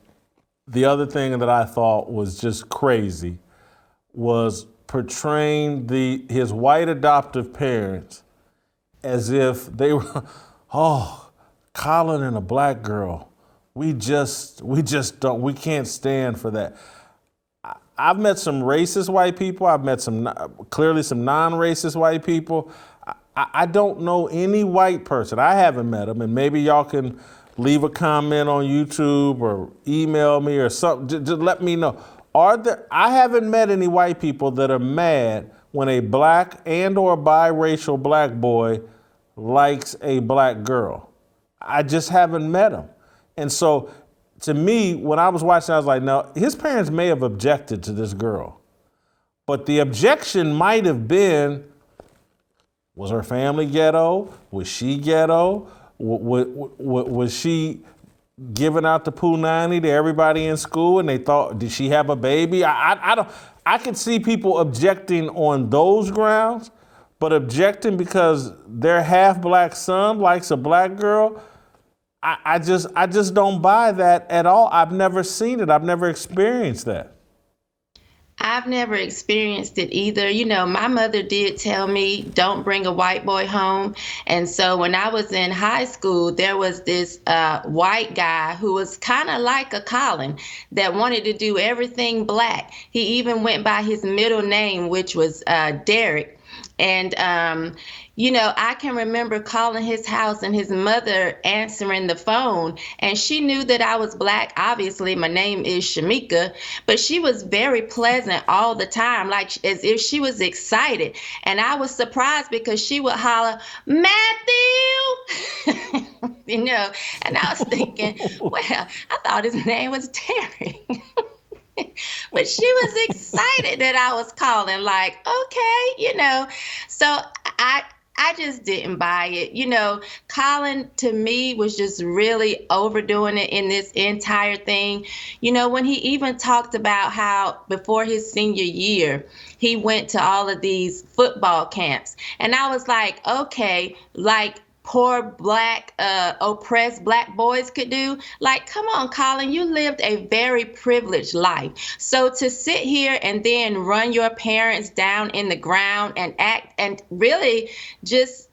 the other thing that I thought was just crazy was portraying his white adoptive parents as if they were, Colin and a black girl. We can't stand for that. I've met some racist white people. I've met clearly some non-racist white people. I don't know any white person. I haven't met them, and maybe y'all can leave a comment on YouTube or email me or something. Just let me know. I haven't met any white people that are mad when a black and or biracial black boy likes a black girl. I just haven't met them. And so to me, when I was watching, I was like, no, his parents may have objected to this girl, but the objection might have been, was her family ghetto? Was she ghetto? Was she giving out the punani to everybody in school and they thought, did she have a baby? I could see people objecting on those grounds, but objecting because their half black son likes a black girl, I just don't buy that at all. I've never seen it. I've never experienced that. I've never experienced it either. You know, my mother did tell me, don't bring a white boy home. And so when I was in high school, there was this white guy who was kind of like a Colin that wanted to do everything black. He even went by his middle name, which was Derek. And, you know, I can remember calling his house and his mother answering the phone, and she knew that I was black. Obviously, my name is Shemeka, but she was very pleasant all the time, like as if she was excited. And I was surprised because she would holler, Matthew, you know, and I was thinking, well, I thought his name was Terry. But she was excited that I was calling, like, okay, you know. So I just didn't buy it. You know, Colin to me was just really overdoing it in this entire thing. You know, when he even talked about how before his senior year, he went to all of these football camps. And I was like, okay, like poor black, oppressed black boys could do. Like, come on, Colin, you lived a very privileged life. So to sit here and then run your parents down in the ground and act and really just,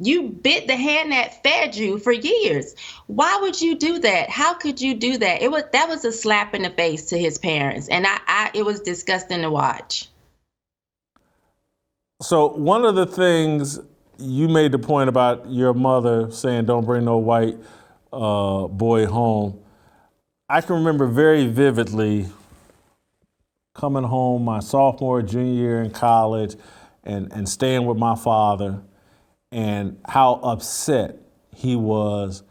you bit the hand that fed you for years. Why would you do that? How could you do that? That was a slap in the face to his parents. And it was disgusting to watch. So one of the things you made the point about your mother saying, don't bring no white boy home. I can remember very vividly coming home my sophomore, junior year in college and staying with my father and how upset he was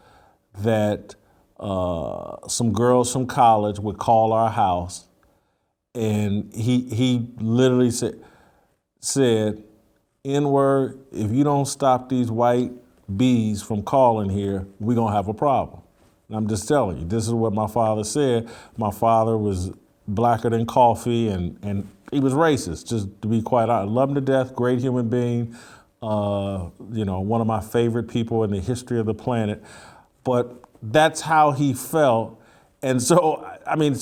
that some girls from college would call our house. And he literally said, N-word, if you don't stop these white bees from calling here, we're going to have a problem. And I'm just telling you, this is what my father said. My father was blacker than coffee, and he was racist, just to be quite honest. Love him to death, great human being, you know, one of my favorite people in the history of the planet. But that's how he felt. And so, I mean,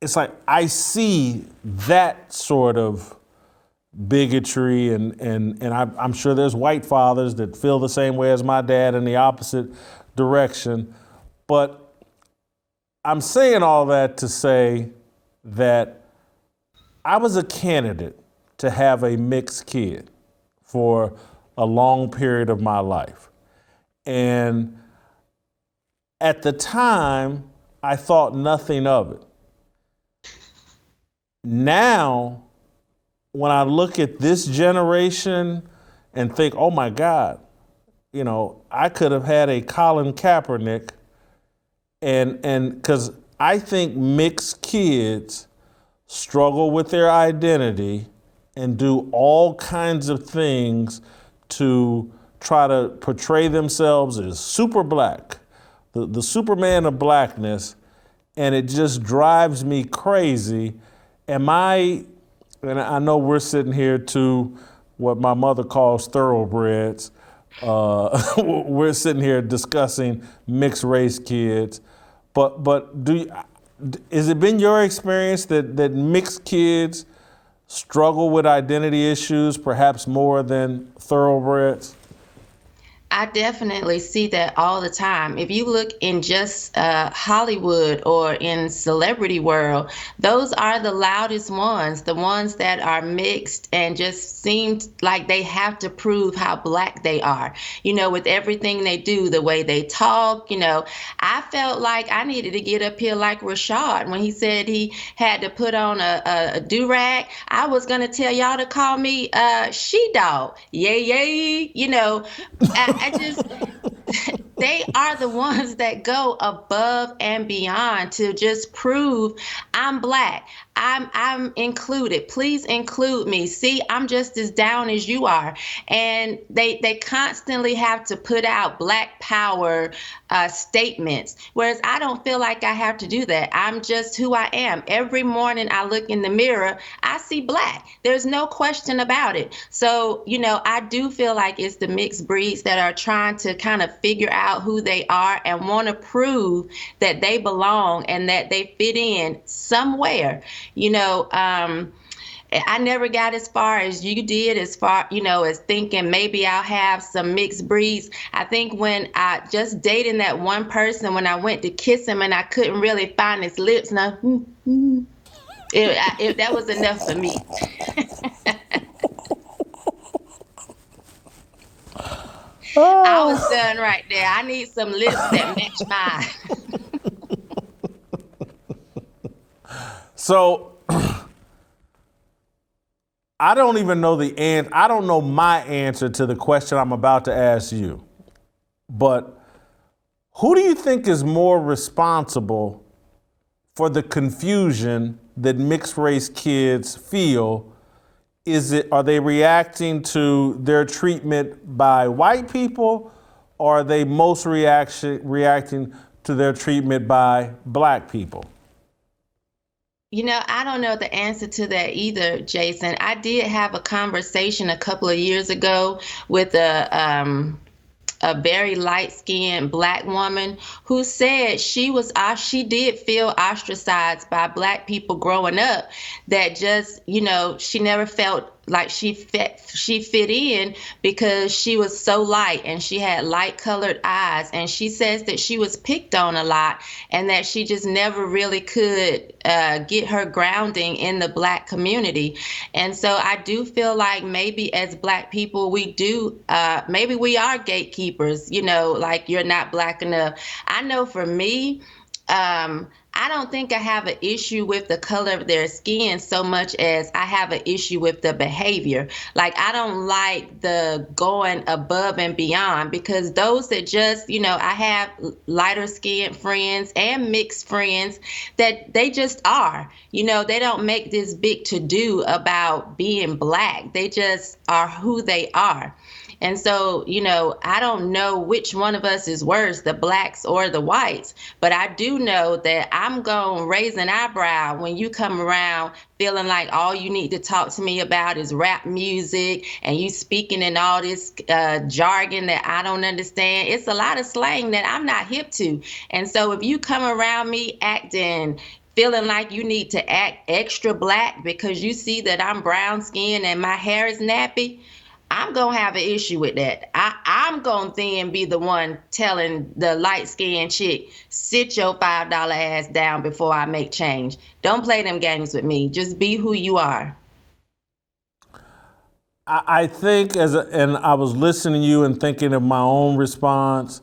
it's like I see that sort of bigotry, and I'm sure there's white fathers that feel the same way as my dad in the opposite direction. But I'm saying all that to say that I was a candidate to have a mixed kid for a long period of my life. And at the time, I thought nothing of it. Now, when I look at this generation and think, oh my God, you know, I could have had a Colin Kaepernick, and because I think mixed kids struggle with their identity and do all kinds of things to try to portray themselves as super black, the Superman of blackness, and it just drives me crazy. And I know we're sitting here to what my mother calls thoroughbreds. We're sitting here discussing mixed race kids. But has it been your experience that mixed kids struggle with identity issues perhaps more than thoroughbreds? I definitely see that all the time. If you look in just Hollywood or in celebrity world, those are the loudest ones, the ones that are mixed and just seem like they have to prove how black they are. You know, with everything they do, the way they talk, you know, I felt like I needed to get up here like Rashad when he said he had to put on a do-rag. I was going to tell y'all to call me she-dog. Yay, you know. I just, they are the ones that go above and beyond to just prove I'm black. I'm included. Please include me. See, I'm just as down as you are. And they constantly have to put out black power statements, whereas I don't feel like I have to do that. I'm just who I am. Every morning I look in the mirror, I see black. There's no question about it. So, you know, I do feel like it's the mixed breeds that are trying to kind of figure out who they are and want to prove that they belong and that they fit in somewhere. You know, I never got as far as you did, as far, as thinking maybe I'll have some mixed breeds. I think when I just dating that one person, when I went to kiss him and I couldn't really find his lips, and that was enough for me. I was done right there. I need some lips that match mine. So I don't even know the answer. I don't know my answer to the question I'm about to ask you. But who do you think is more responsible for the confusion that mixed race kids feel? Are they reacting to their treatment by white people, or are they most reacting to their treatment by black people? I don't know the answer to that either, Jason. I did have a conversation a couple of years ago with a very light-skinned black woman who said she did feel ostracized by black people growing up, that just, she never felt like she fit in because she was so light and she had light colored eyes. And she says that she was picked on a lot and that she just never really could get her grounding in the black community. And so I do feel like maybe as black people, maybe we are gatekeepers, like you're not black enough. I know for me, I don't think I have an issue with the color of their skin so much as I have an issue with the behavior. Like, I don't like the going above and beyond, because those that just, I have lighter skinned friends and mixed friends that they just are, they don't make this big to do about being black. They just are who they are. And so, I don't know which one of us is worse, the blacks or the whites, but I do know that I'm going to raise an eyebrow when you come around feeling like all you need to talk to me about is rap music and you speaking in all this jargon that I don't understand. It's a lot of slang that I'm not hip to. And so if you come around me feeling like you need to act extra black because you see that I'm brown skinned and my hair is nappy, I'm going to have an issue with that. I'm going to then be the one telling the light-skinned chick, sit your $5 ass down before I make change. Don't play them games with me. Just be who you are. I think and I was listening to you and thinking of my own response.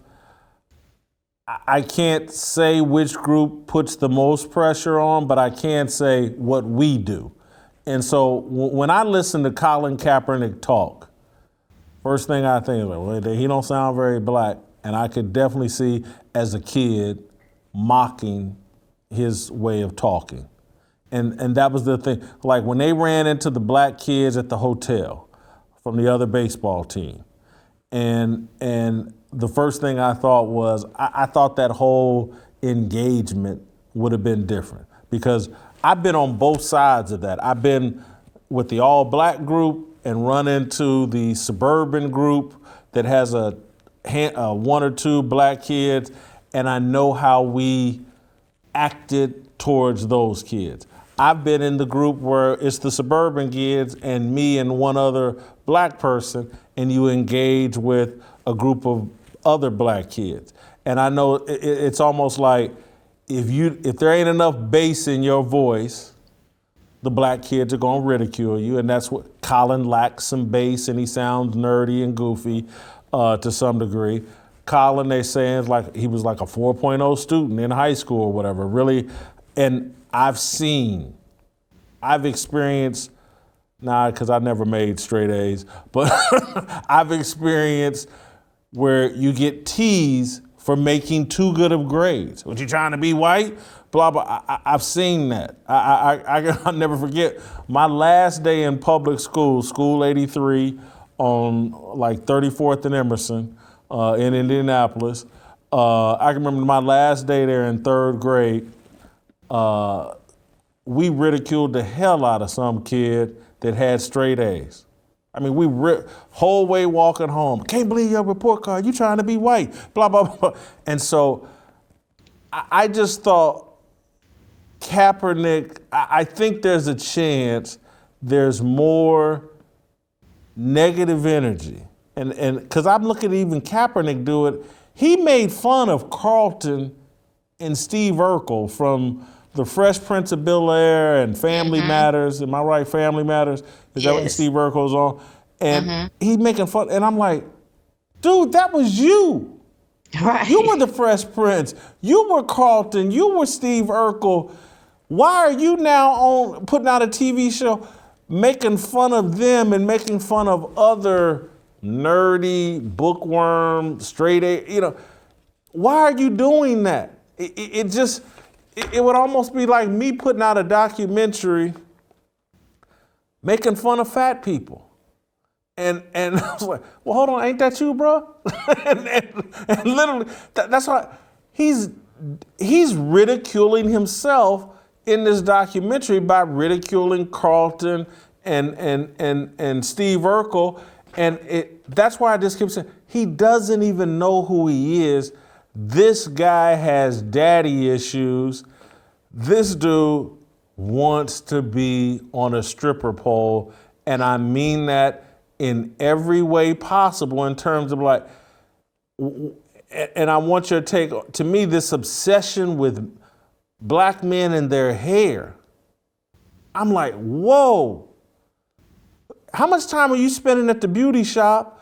I can't say which group puts the most pressure on, but I can say what we do. And so when I listen to Colin Kaepernick talk, first thing I think is, well, he don't sound very black. And I could definitely see as a kid mocking his way of talking. And that was the thing. Like when they ran into the black kids at the hotel from the other baseball team. And the first thing I thought was, I thought that whole engagement would have been different, because I've been on both sides of that. I've been with the all black group and run into the suburban group that has a one or two black kids, and I know how we acted towards those kids. I've been in the group where it's the suburban kids and me and one other black person, and you engage with a group of other black kids. And I know it's almost like if there ain't enough bass in your voice, the black kids are going to ridicule you. And that's what Colin lacks, some bass, and he sounds nerdy and goofy to some degree. Colin, they say, is like he was like a 4.0 student in high school or whatever, really. And I've experienced, because I never made straight A's, but I've experienced where you get teased for making too good of grades. What, you trying to be white? Blah, blah. I've seen that. I'll never forget my last day in public school, School 83 on like 34th and Emerson in Indianapolis. I can remember my last day there in third grade. We ridiculed the hell out of some kid that had straight A's. I mean, whole way walking home. Can't believe your report card. You trying to be white, blah, blah, blah. And so I just thought Kaepernick, I think there's a chance there's more negative energy. And because I'm looking at even Kaepernick do it, he made fun of Carlton and Steve Urkel from The Fresh Prince of Bel-Air and Family Matters. Am I right? Family Matters? Is that what Steve Urkel's on? And he making fun. And I'm like, dude, that was you. Right. You were the Fresh Prince. You were Carlton. You were Steve Urkel. Why are you now on putting out a TV show making fun of them and making fun of other nerdy, bookworm, straight A, why are you doing that? It would almost be like me putting out a documentary making fun of fat people. And I was like, well, hold on, ain't that you, bro? and literally, that's why he's ridiculing himself in this documentary by ridiculing Carlton and Steve Urkel. And that's why I just keep saying, he doesn't even know who he is. This guy has daddy issues. This dude wants to be on a stripper pole. And I mean that in every way possible in terms of like, and I want your take, to me, this obsession with black men and their hair. I'm like, whoa. How much time are you spending at the beauty shop?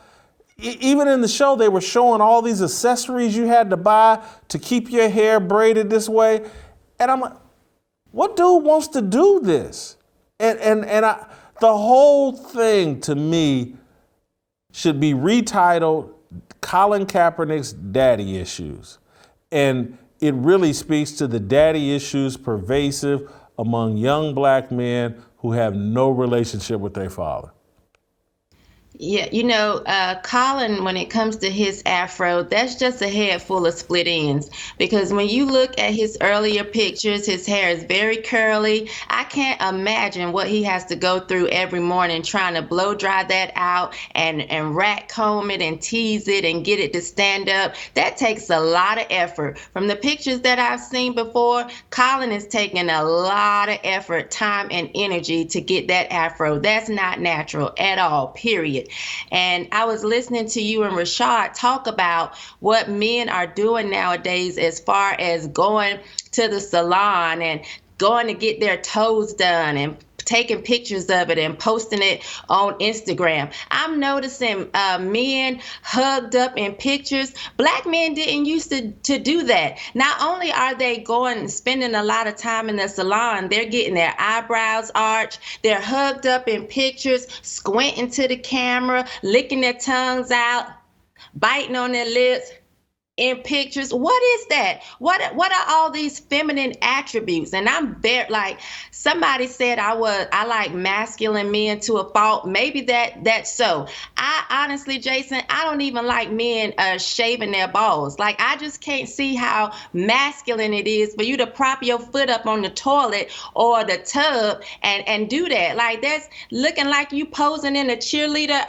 Even in the show, they were showing all these accessories you had to buy to keep your hair braided this way. And I'm like, what dude wants to do this? The whole thing to me should be retitled Colin Kaepernick's Daddy Issues. And it really speaks to the daddy issues pervasive among young black men who have no relationship with their father. Yeah, Colin, when it comes to his afro, that's just a head full of split ends. Because when you look at his earlier pictures, his hair is very curly. I can't imagine what he has to go through every morning trying to blow dry that out and rat comb it and tease it and get it to stand up. That takes a lot of effort. From the pictures that I've seen before, Colin is taking a lot of effort, time, and energy to get that afro. That's not natural at all, period. And I was listening to you and Rashad talk about what men are doing nowadays as far as going to the salon and going to get their toes done and taking pictures of it and posting it on Instagram. I'm noticing men hugged up in pictures. Black men didn't used to do that. Not only are they going and spending a lot of time in the salon, they're getting their eyebrows arched, they're hugged up in pictures, squinting to the camera, licking their tongues out, biting on their lips in pictures. What is that? What are all these feminine attributes? And I'm very, like, somebody said I like masculine men to a fault. Maybe that's so. I honestly, Jason, I don't even like men shaving their balls. Like, I just can't see how masculine it is for you to prop your foot up on the toilet or the tub and do that. Like, that's looking like you posing in a cheerleader.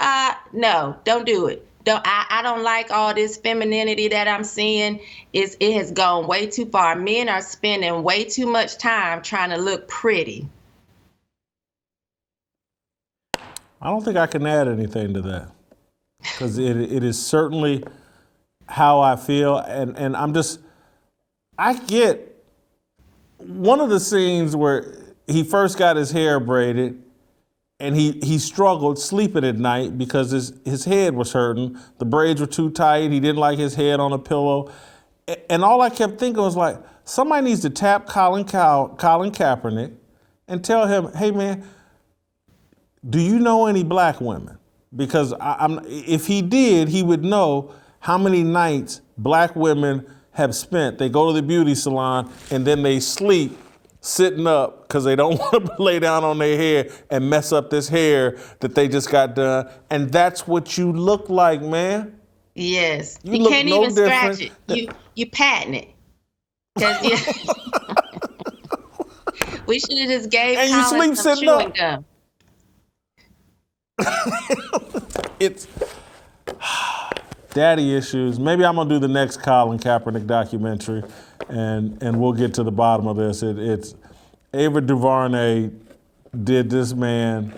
No, don't do it. I don't like all this femininity that I'm seeing. It has gone way too far. Men are spending way too much time trying to look pretty. I don't think I can add anything to that, because it is certainly how I feel. And I get one of the scenes where he first got his hair braided, and he struggled sleeping at night because his head was hurting. The braids were too tight. He didn't like his head on a pillow. And all I kept thinking was like, somebody needs to tap Colin Kaepernick and tell him, hey man, do you know any black women? Because if he did, he would know how many nights black women have spent. They go to the beauty salon and then they sleep sitting up because they don't want to lay down on their hair and mess up this hair that they just got done. And that's what you look like, man. Yes. You can't no even scratch it. different. You patting it. We should have just gave And you Colin sleep some sitting chewing up. gum. It's daddy issues. Maybe I'm gonna do the next Colin Kaepernick documentary, and we'll get to the bottom of this. Ava DuVernay did this man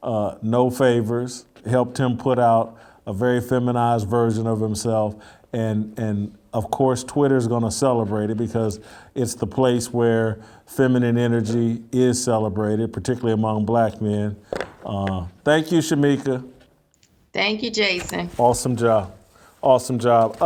no favors, helped him put out a very feminized version of himself, and of course Twitter's going to celebrate it because it's the place where feminine energy is celebrated, particularly among black men. Thank you, Shemeka. Thank you, Jason. Awesome job. Awesome job.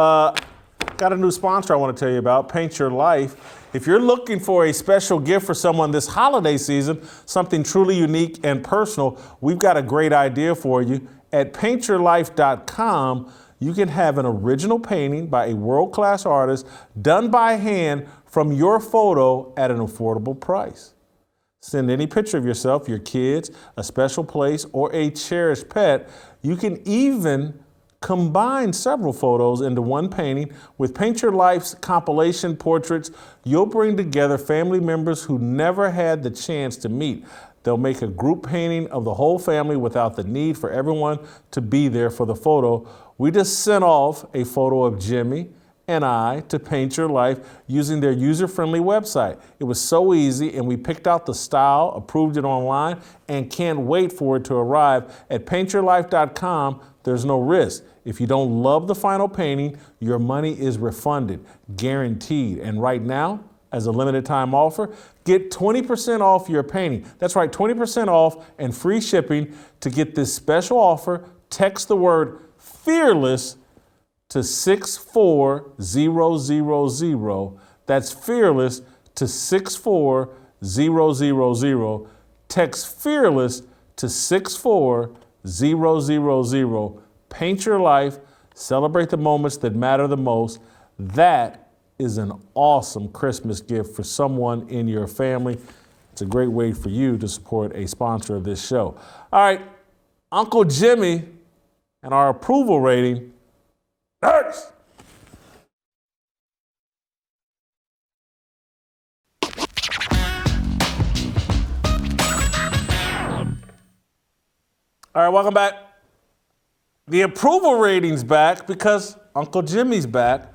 Got a new sponsor I want to tell you about, Paint Your Life. If you're looking for a special gift for someone this holiday season, something truly unique and personal, we've got a great idea for you. At paintyourlife.com, you can have an original painting by a world-class artist done by hand from your photo at an affordable price. Send any picture of yourself, your kids, a special place, or a cherished pet. You can even combine several photos into one painting. With Paint Your Life's compilation portraits, you'll bring together family members who never had the chance to meet. They'll make a group painting of the whole family without the need for everyone to be there for the photo. We just sent off a photo of Jimmy and I to Paint Your Life using their user-friendly website. It was so easy, and we picked out the style, approved it online, and can't wait for it to arrive. At paintyourlife.com, there's no risk. If you don't love the final painting, your money is refunded, guaranteed. And right now, as a limited time offer, get 20% off your painting. That's right, 20% off and free shipping. To get this special offer, text the word FEARLESS to 64000. That's FEARLESS to 64000. Text FEARLESS to 64000. Paint your life. Celebrate the moments that matter the most. That is an awesome Christmas gift for someone in your family. It's a great way for you to support a sponsor of this show. All right, Uncle Jimmy and our approval rating. Next. All right, welcome back. The approval rating's back because Uncle Jimmy's back,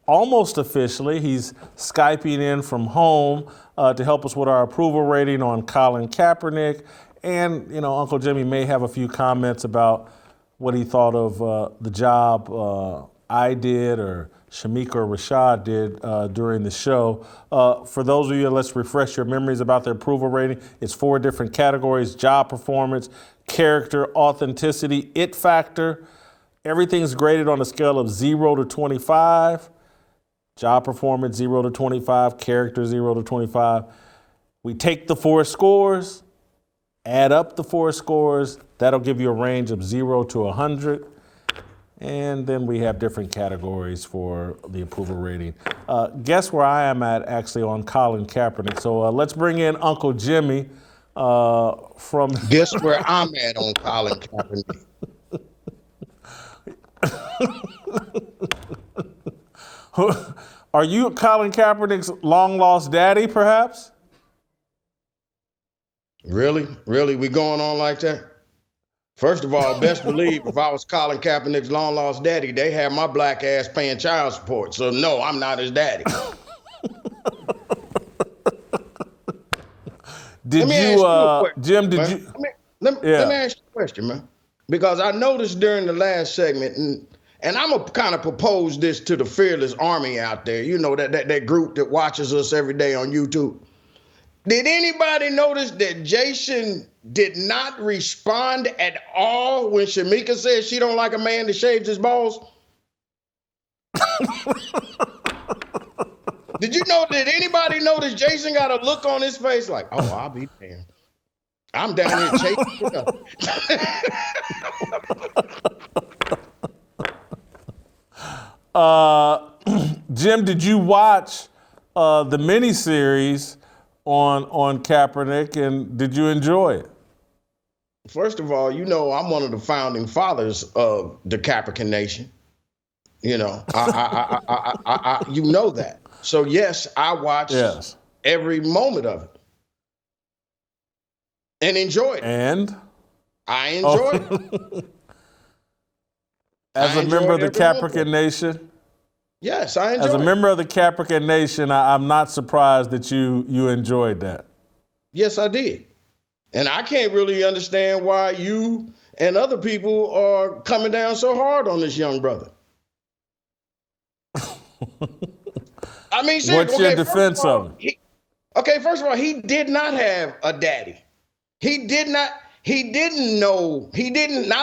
almost officially. He's Skyping in from home to help us with our approval rating on Colin Kaepernick. And, you know, Uncle Jimmy may have a few comments about what he thought of the job I did or Shemeka or Rashad did during the show. For those of you, let's refresh your memories about the approval rating. It's 4 different categories: job performance, character, authenticity, it factor. Everything's graded on a scale of 0 to 25. Job performance, 0 to 25. Character, 0 to 25. We take the 4 scores, add up the 4 scores. That'll give you a range of 0 to 100. And then we have different categories for the approval rating. Guess where I am at actually on Colin Kaepernick. So let's bring in Uncle Jimmy from... Guess where I'm at on Colin Kaepernick. Are you Colin Kaepernick's long-lost daddy, perhaps? Really? Really? We going on like that? First of all, best believe if I was Colin Kaepernick's long-lost daddy, they have my black ass paying child support. So no, I'm not his daddy. Did you, Jim, did you? Let me ask you a question, man. Because I noticed during the last segment, and I'm going to kind of propose this to the fearless army out there, you know, that group that watches us every day on YouTube. Did anybody notice that Jason did not respond at all when Shemeka said she don't like a man that shaves his balls? Did anybody notice Jason got a look on his face like, oh, I'll be damned. I'm down here chasing it up. Jim, did you watch the miniseries on Kaepernick, and did you enjoy it? First of all, you know I'm one of the founding fathers of the Kaepernick Nation. You know, I you know that. So yes, I watched every moment of it and enjoyed it. And I enjoyed it. As a member of the Kaepernick Nation. Yes, I enjoyed it. As a member of the Kaepernick Nation, I'm not surprised that you enjoyed that. Yes, I did. And I can't really understand why you and other people are coming down so hard on this young brother. I mean, seriously, What's your defense of him? First of all, he did not have a daddy. Not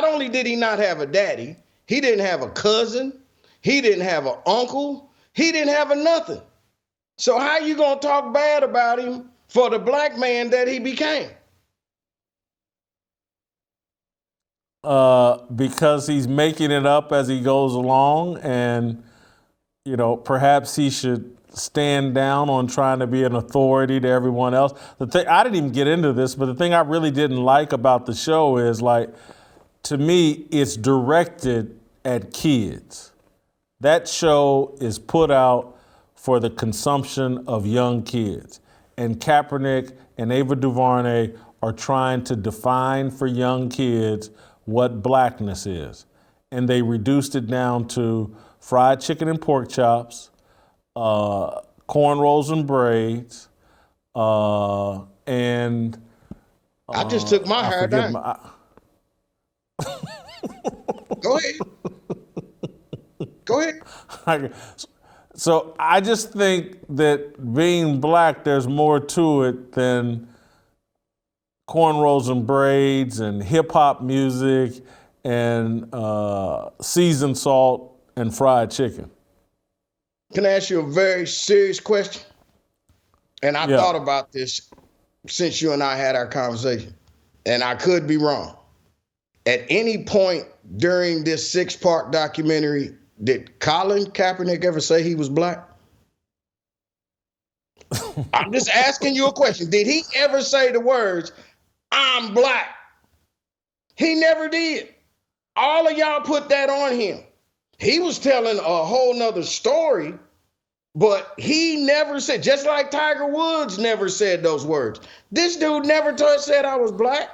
only did he not have a daddy, he didn't have a cousin, he didn't have an uncle, he didn't have a nothing. So how you gonna talk bad about him for the black man that he became? Because he's making it up as he goes along, and perhaps he should stand down on trying to be an authority to everyone else. The thing I didn't even get into this, but the thing I really didn't like about the show is, like, to me, it's directed at kids. That show is put out for the consumption of young kids. And Kaepernick and Ava DuVernay are trying to define for young kids what blackness is. And they reduced it down to fried chicken and pork chops, cornrows and braids, and I just took my hair down. Go ahead. Go ahead. So I just think that being black, there's more to it than cornrows and braids and hip hop music and seasoned salt and fried chicken. Can I ask you a very serious question? And I thought about this since you and I had our conversation, and I could be wrong. At any point during this 6-part documentary, did Colin Kaepernick ever say he was black? I'm just asking you a question. Did he ever say the words, "I'm black"? He never did. All of y'all put that on him. He was telling a whole nother story, but he never said, just like Tiger Woods never said those words. This dude never said I was black.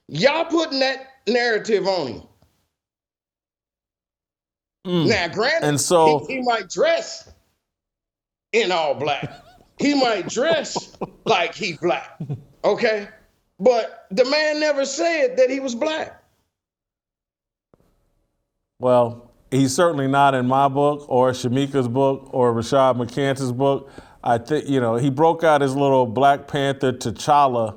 Y'all putting that narrative on him. Now, granted, and so he might dress in all black. He might dress like he black, okay? But the man never said that he was black. Well, he's certainly not in my book or Shemeka's book or Rashad McCants' book. I think, he broke out his little Black Panther T'Challa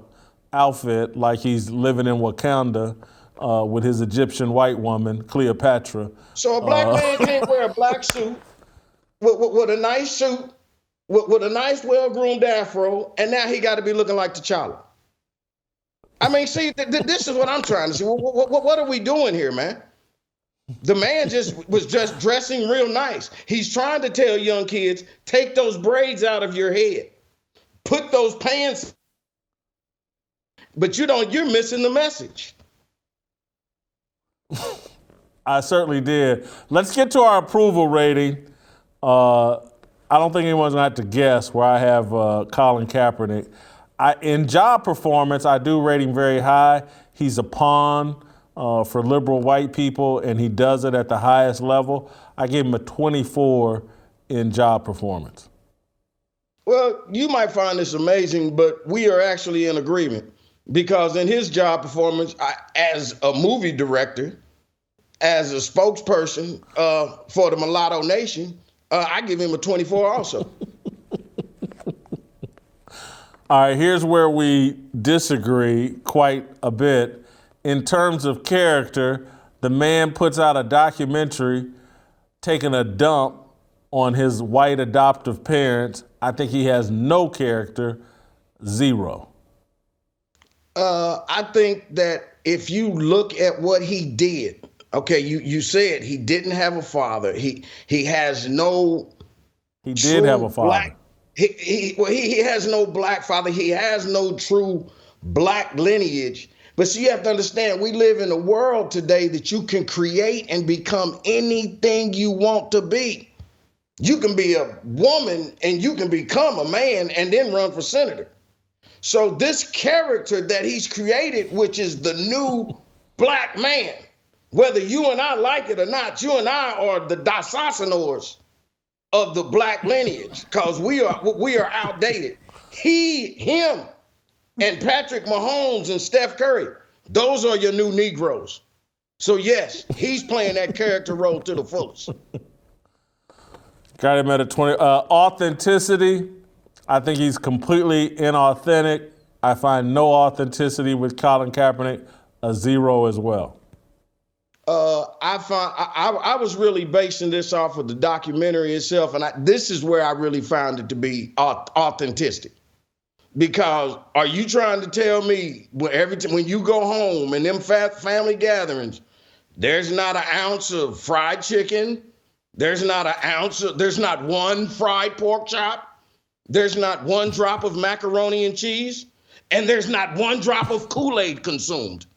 outfit like he's living in Wakanda with his Egyptian white woman, Cleopatra. So a black man can't wear a black suit with a nice suit, with a nice, well-groomed afro, and now he got to be looking like T'Challa. I mean, see, this is what I'm trying to see. What are we doing here, man? The man was just dressing real nice. He's trying to tell young kids, take those braids out of your head. Put those pants. But you're missing the message. I certainly did. Let's get to our approval rating. I don't think anyone's going to have to guess where I have Colin Kaepernick. In job performance, I do rate him very high. He's a pawn for liberal white people, and he does it at the highest level. I give him a 24 in job performance. Well, you might find this amazing, but we are actually in agreement, because in his job performance, as a movie director, as a spokesperson for the Mulatto Nation, I give him a 24 also. All right, here's where we disagree quite a bit. In terms of character, the man puts out a documentary taking a dump on his white adoptive parents. I think he has no character, zero. I think that if you look at what he did, okay, you said he didn't have a father. He has no. He did have a father. He has no black father. He has no true black lineage. But see, you have to understand, we live in a world today that you can create and become anything you want to be. You can be a woman and you can become a man and then run for senator. So this character that he's created, which is the new black man, whether you and I like it or not, you and I are the dissassinors of the black lineage, because we are outdated. Him And Patrick Mahomes and Steph Curry, those are your new Negroes. So yes, he's playing that character role to the fullest. Got him at a 20. Authenticity, I think he's completely inauthentic. I find no authenticity with Colin Kaepernick, a 0 as well. I was really basing this off of the documentary itself, and this is where I really found it to be authenticity. Because are you trying to tell me when you go home and them family gatherings, there's not an ounce of fried chicken, there's not one fried pork chop, there's not one drop of macaroni and cheese, and there's not one drop of Kool-Aid consumed?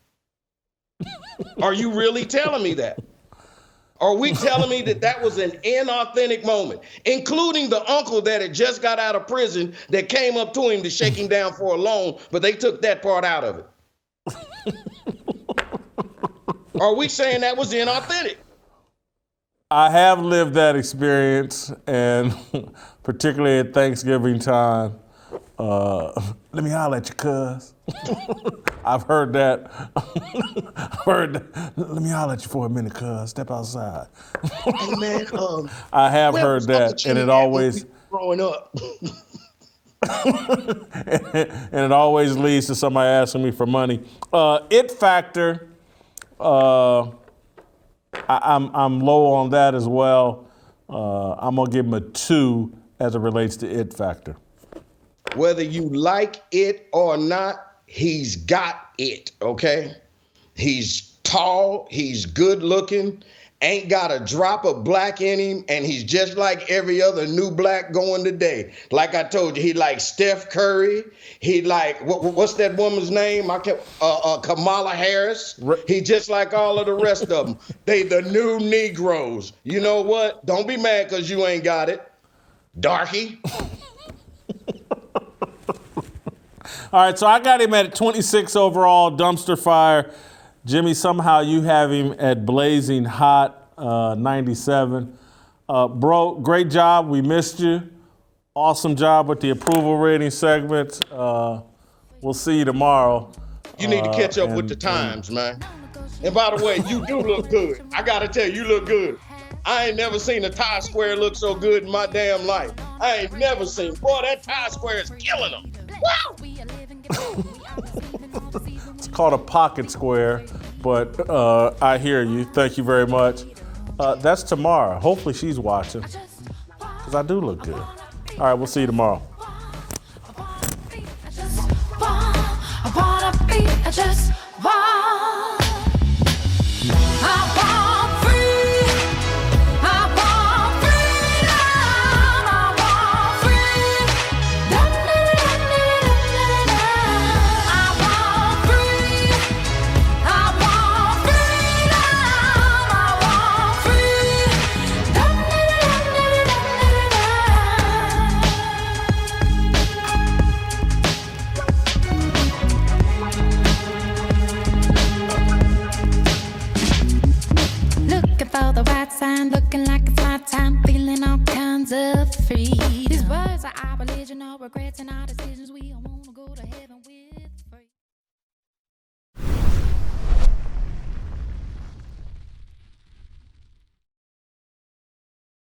Are you really telling me that? Are we telling me that was an inauthentic moment, including the uncle that had just got out of prison that came up to him to shake him down for a loan, but they took that part out of it? Are we saying that was inauthentic? I have lived that experience, and particularly at Thanksgiving time. Let me holler at you, cuz. I've heard that. Let me holler at you for a minute, cuz. Step outside. Hey, man. I have heard that, and it always growing up. and it always leads to somebody asking me for money. It factor. I'm low on that as well. I'm gonna give him a 2 as it relates to it factor. Whether you like it or not, he's got it, okay? He's tall, he's good looking, ain't got a drop of black in him, and he's just like every other new black going today. Like I told you, he like Steph Curry. He like, what's that woman's name? Kamala Harris. He just like all of the rest of them. They the new Negroes. You know what? Don't be mad because you ain't got it. Darky. All right, so I got him at 26 overall, dumpster fire. Jimmy, somehow you have him at blazing hot, 97. Bro, great job. We missed you. Awesome job with the approval rating segment. We'll see you tomorrow. You need to catch up with the times, man. And by the way, you do look good. I got to tell you, you look good. I ain't never seen a tie square look so good in my damn life. I ain't never seen. Boy, that tie square is killing them. Wow! It's called a pocket square, but I hear you. Thank you very much. That's tomorrow. Hopefully she's watching, because I do look good. All right, we'll see you tomorrow. Looking like it's my time, feeling all kinds of free. These words are our religion, all regrets and our decisions. We all wanna go to